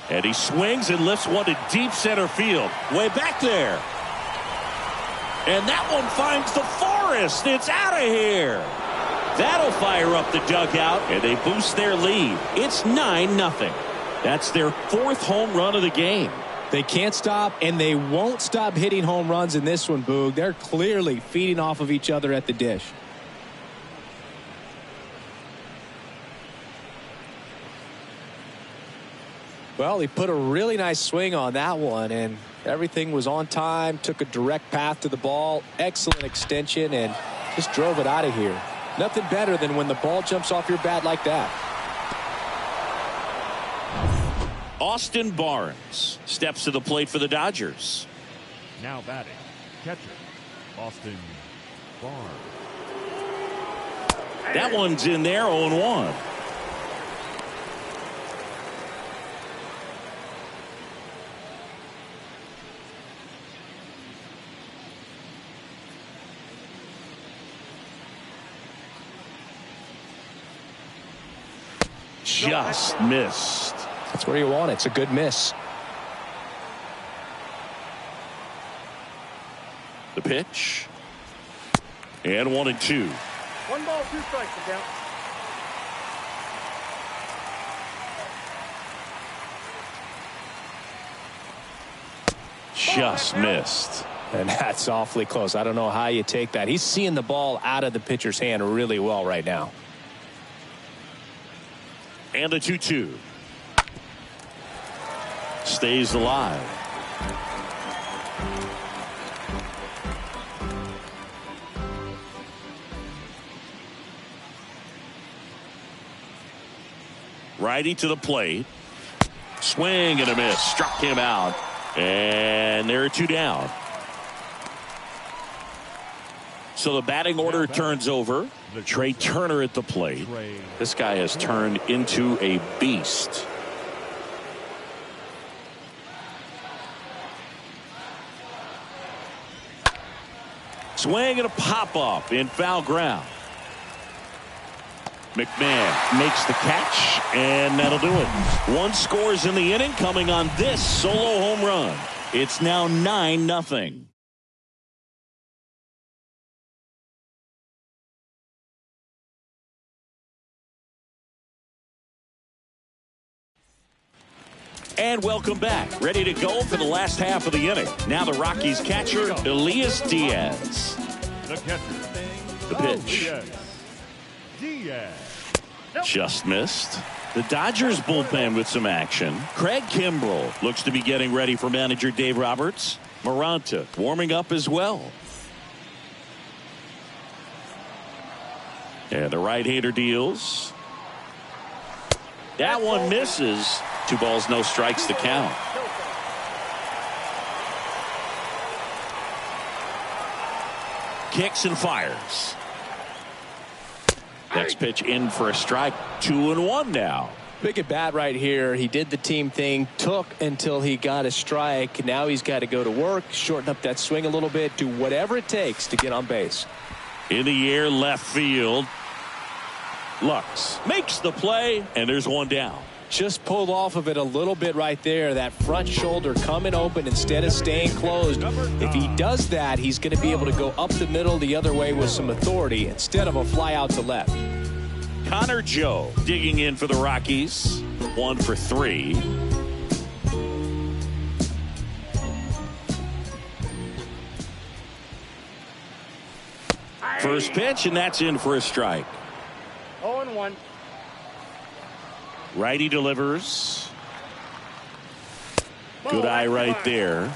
And he swings and lifts one to deep center field. Way back there. And that one finds the forest. It's out of here. That'll fire up the dugout, and they boost their lead. It's 9-0. That's their 4th home run of the game. They can't stop, and they won't stop hitting home runs in this one, Boog. They're clearly feeding off of each other at the dish. Well, he put a really nice swing on that one, and everything was on time, took a direct path to the ball, excellent extension, and just drove it out of here. Nothing better than when the ball jumps off your bat like that. Austin Barnes steps to the plate for the Dodgers. Now batting, catcher, Austin Barnes. That one's in there, 0-1. Just missed. That's where you want it. It's a good miss. The pitch. And 1-2. 1 ball, 2 strikes to count. Just missed. And that's awfully close. I don't know how you take that. He's seeing the ball out of the pitcher's hand really well right now. And a 2-2. Stays alive. Righty to the plate. Swing and a miss. Struck him out. And there are 2 down. So the batting order turns over. Trey Turner at the plate. This guy has turned into a beast. Swing and a pop-up in foul ground. McMahon makes the catch, and that'll do it. 1 scores in the inning, coming on this solo home run. It's now 9-0. And welcome back. Ready to go for the last half of the inning. Now the Rockies catcher, Elias Diaz. The catcher. The pitch. Diaz. Just missed. The Dodgers bullpen with some action. Craig Kimbrell looks to be getting ready for manager Dave Roberts. Maranta warming up as well. And the right-hander deals. That one misses. 2 balls, no strikes to count. Kicks and fires. Next pitch in for a strike. 2-1 now. Big at bat right here. He did the team thing, took until he got a strike. Now he's got to go to work, shorten up that swing a little bit, do whatever it takes to get on base. In the air, left field. Lux makes the play, and there's 1 down. Just pulled off of it a little bit right there. That front shoulder coming open instead of staying closed. If he does that, he's going to be able to go up the middle the other way with some authority instead of a fly out to left. Connor Joe digging in for the Rockies. 1 for 3. First pitch, and that's in for a strike. 0-1. Righty delivers. Good eye right there.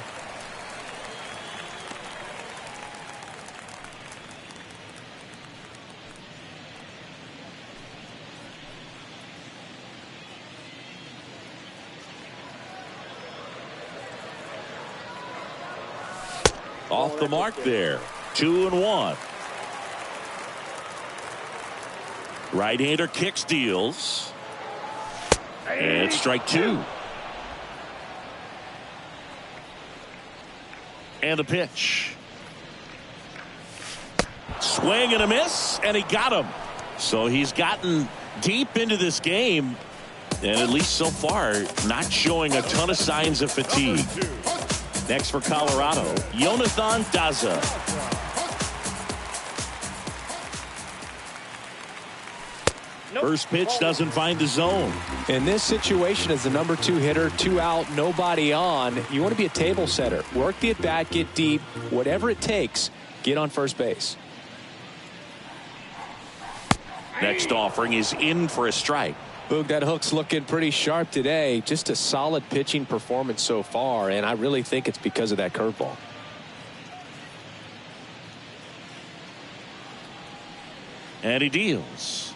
Off the mark there. 2-1. Right-hander kicks, deals. And strike 2. And the pitch. Swing and a miss, and he got him. So he's gotten deep into this game, and at least so far, not showing a ton of signs of fatigue. Next for Colorado, Jonathan Daza. First pitch doesn't find the zone. In this situation, as the number 2 hitter, 2 out, nobody on, you want to be a table setter. Work the at-bat, get deep, whatever it takes, get on first base. Next offering is in for a strike. Boog, that hook's looking pretty sharp today. Just a solid pitching performance so far, and I really think it's because of that curveball. And he deals.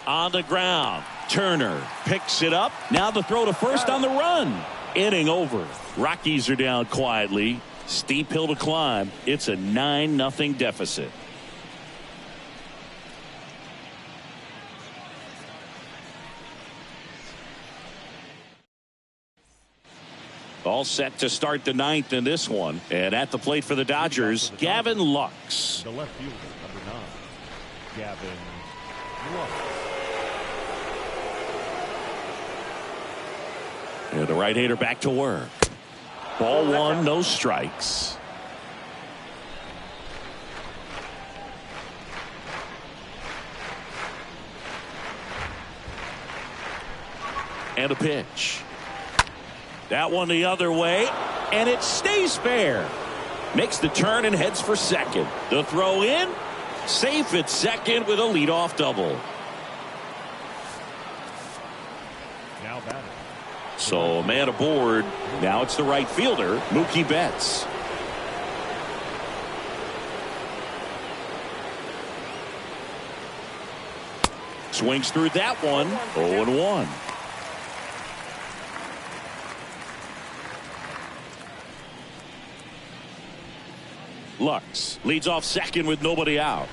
On the ground, Turner picks it up. Now the throw to first on the run. Inning over. Rockies are down quietly. Steep hill to climb. It's a 9-0 deficit. All set to start the 9th in this one. And at the plate for the Dodgers, Gavin Lux. The left fielder, number 9, Gavin Lux. And the right-hander back to work. Ball 1, no strikes. And a pitch. That one the other way, and it stays fair. Makes the turn and heads for second. The throw in, safe at second with a leadoff double. Now batting. So a man aboard. Now it's the right fielder, Mookie Betts. Swings through that one. 0-1. Lux leads off second with nobody out.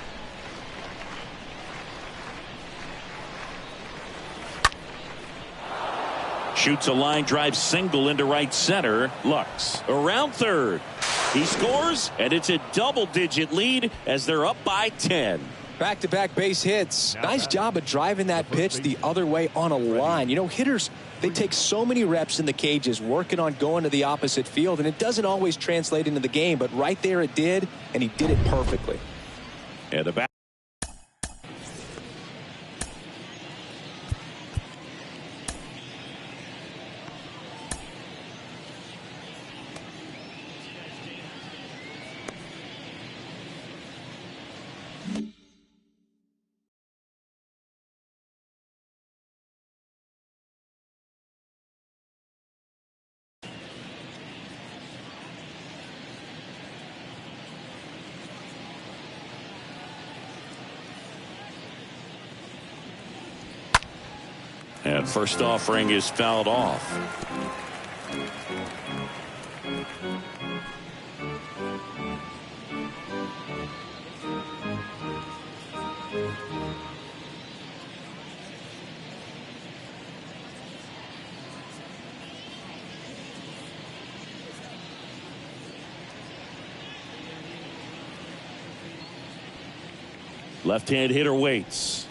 Shoots a line drive single into right center. Lux around third. He scores, and it's a double-digit lead as they're up by 10. Back-to-back base hits. Nice job of driving that pitch the other way on a line. You know, hitters, they take so many reps in the cages working on going to the opposite field, and it doesn't always translate into the game, but right there it did, and he did it perfectly. And the back. And first offering is fouled off. Left-hand hitter waits.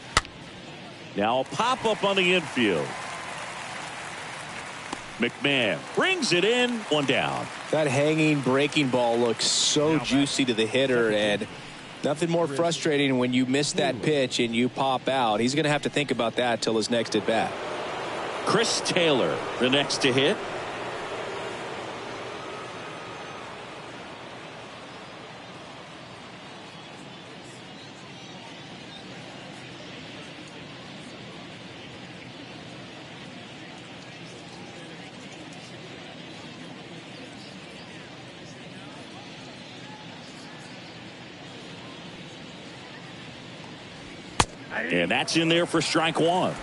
Now a pop-up on the infield. McMahon brings it in. One down. That hanging breaking ball looks so juicy to the hitter, and nothing more frustrating when you miss that pitch and you pop out. He's going to have to think about that till his next at bat. Chris Taylor, the next to hit. And that's in there for strike one.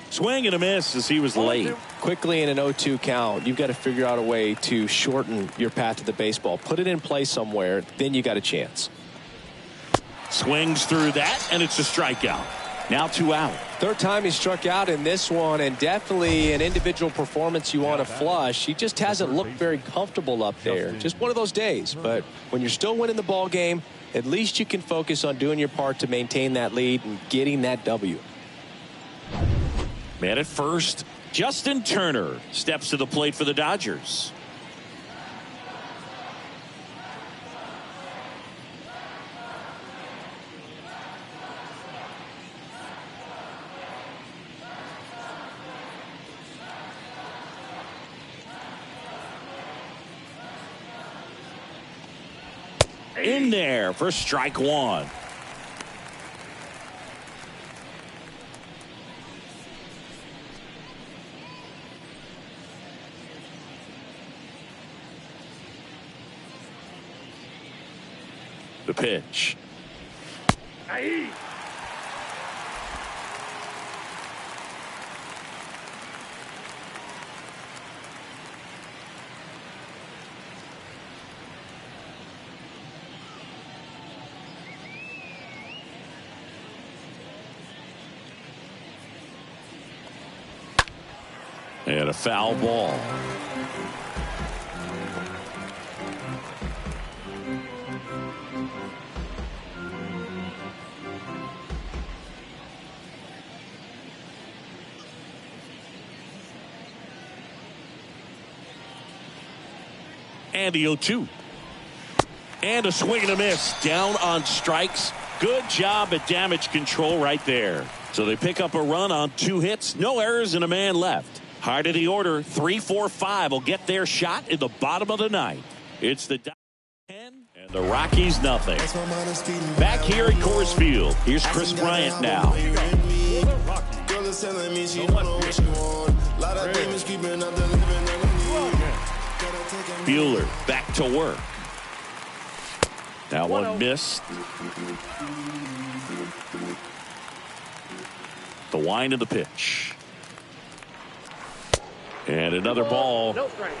Swing and a miss as he was late. Quickly in an 0-2 count, you've got to figure out a way to shorten your path to the baseball. Put it in play somewhere, then you got a chance. Swings through that, and it's a strikeout. Now 2 out. Third time he struck out in this one, and definitely an individual performance you want to flush. He just hasn't looked very comfortable up there. Just one of those days. But when you're still winning the ball game, at least you can focus on doing your part to maintain that lead and getting that W. Man at first, Justin Turner steps to the plate for the Dodgers. In there for strike one. The pitch. Aye. And a foul ball. And the 0-2. And a swing and a miss. Down on strikes. Good job at damage control right there. So they pick up a run on 2 hits. No errors and a man left. Hard of the order. 3-4-5 will get their shot in the bottom of the ninth. It's the 10. The Rockies, nothing. Back here at Coors Field, here's Chris Bryant now. Girl is telling me she don't know what she want. Lot of demons creeping up the living underneath. Bueller back to work. That one missed. The wind of the pitch. And another ball. No strike.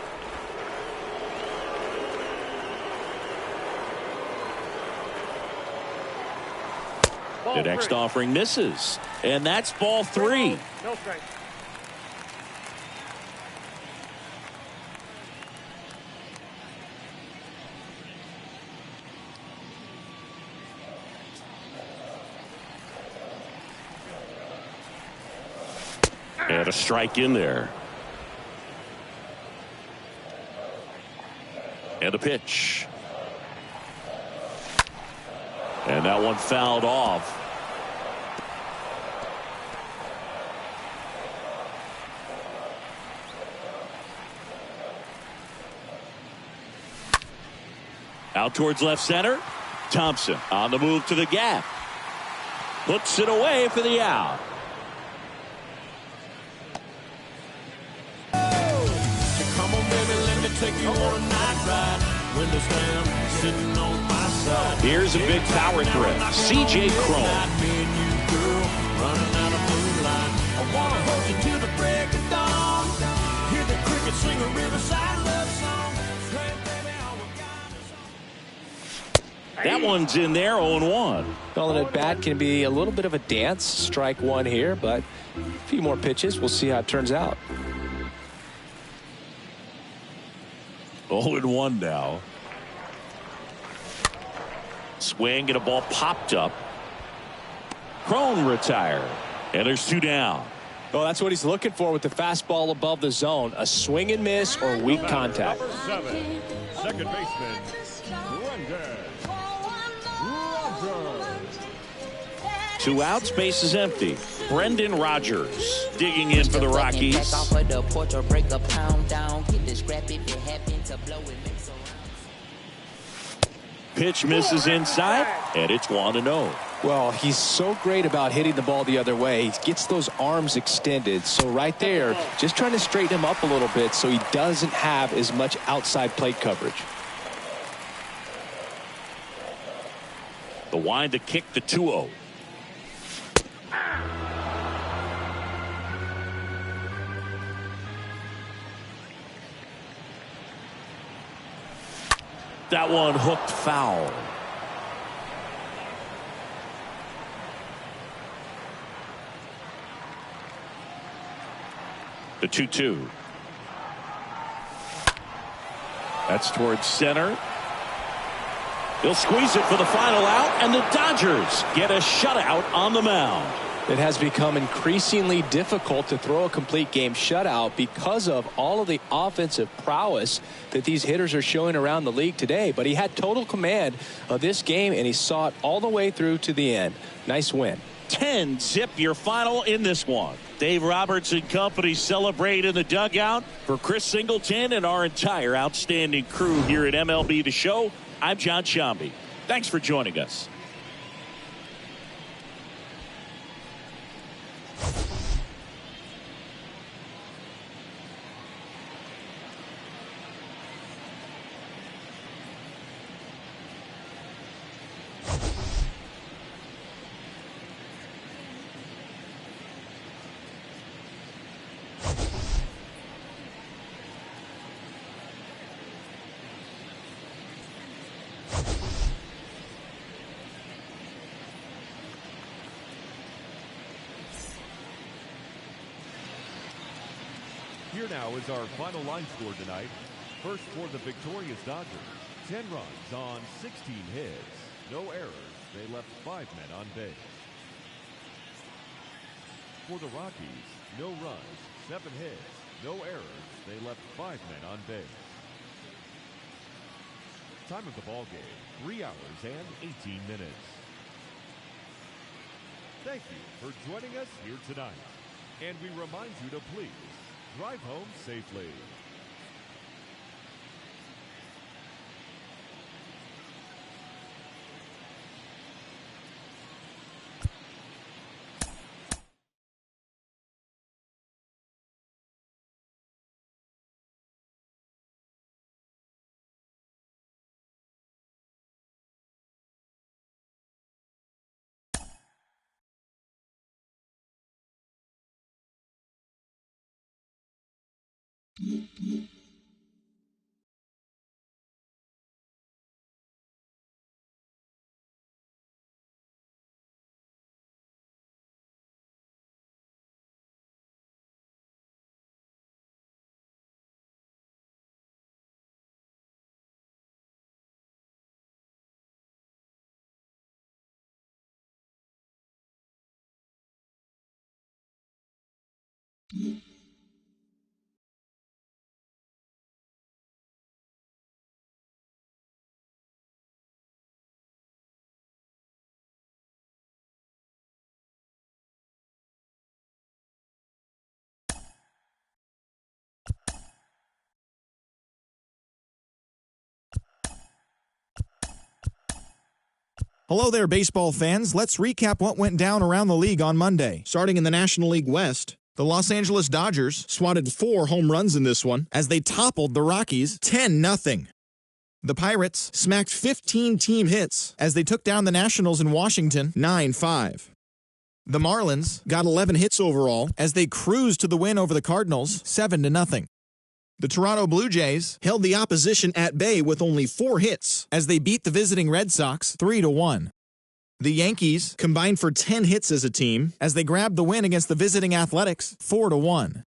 The next offering misses. And that's ball 3. No strike. And a strike in there. And a pitch. And that one fouled off. Out towards left center. Thompson on the move to the gap. Puts it away for the out. Come on, baby, let me take you on a night ride. Windows down, sitting on my side. Here's a big power threat. C.J. Cron. I wanna hold you till the break of dawn. Hear the crickets sing a riverside love song. That one's in there, 0-1. Well, an at bat can be a little bit of a dance. Strike one here, but a few more pitches. We'll see how it turns out. 0-1 now. Swing and a ball popped up. Cron retired. And there's 2 down. Well, that's what he's looking for with the fastball above the zone. A swing and miss or weak contact. Number 7, second baseman, Brendan. 2 outs, base is empty. Brendan Rodgers digging in for the Rockies. Back off of the porch or break a pound down. Get the scrap if it happen to blow it makes around. Pitch misses inside, and it's 1-0. Well, he's so great about hitting the ball the other way. He gets those arms extended. So right there, just trying to straighten him up a little bit so he doesn't have as much outside plate coverage. The wind to kick the 2-0. That one hooked foul. The 2-2. That's towards center. He'll squeeze it for the final out, and the Dodgers get a shutout on the mound. It has become increasingly difficult to throw a complete game shutout because of all of the offensive prowess that these hitters are showing around the league today. But he had total command of this game, and he saw it all the way through to the end. Nice win. 10-zip your final in this one. Dave Roberts and company celebrate in the dugout. For Chris Singleton and our entire outstanding crew here at MLB The Show, I'm John Shambi. Thanks for joining us. Here now is our final line score tonight. First for the victorious Dodgers, 10 runs on 16 hits. No errors. They left 5 men on base. For the Rockies, no runs, 7 hits. No errors. They left 5 men on base. Time of the ball game, 3 hours and 18 minutes. Thank you for joining us here tonight. And we remind you to please drive home safely. Hello there, baseball fans. Let's recap what went down around the league on Monday. Starting in the National League West, the Los Angeles Dodgers swatted 4 home runs in this one as they toppled the Rockies 10-0. The Pirates smacked 15 team hits as they took down the Nationals in Washington 9-5. The Marlins got 11 hits overall as they cruised to the win over the Cardinals 7-0. The Toronto Blue Jays held the opposition at bay with only 4 hits as they beat the visiting Red Sox 3-1. The Yankees combined for 10 hits as a team as they grabbed the win against the visiting Athletics 4-1.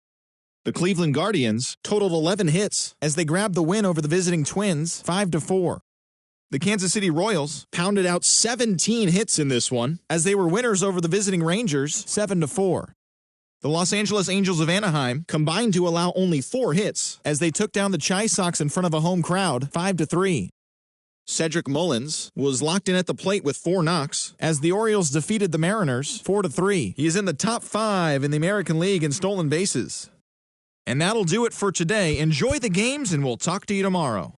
The Cleveland Guardians totaled 11 hits as they grabbed the win over the visiting Twins 5-4. The Kansas City Royals pounded out 17 hits in this one as they were winners over the visiting Rangers 7-4. The Los Angeles Angels of Anaheim combined to allow only 4 hits as they took down the Chi Sox in front of a home crowd 5-3. Cedric Mullins was locked in at the plate with 4 knocks as the Orioles defeated the Mariners 4-3. He is in the top 5 in the American League in stolen bases. And that'll do it for today. Enjoy the games and we'll talk to you tomorrow.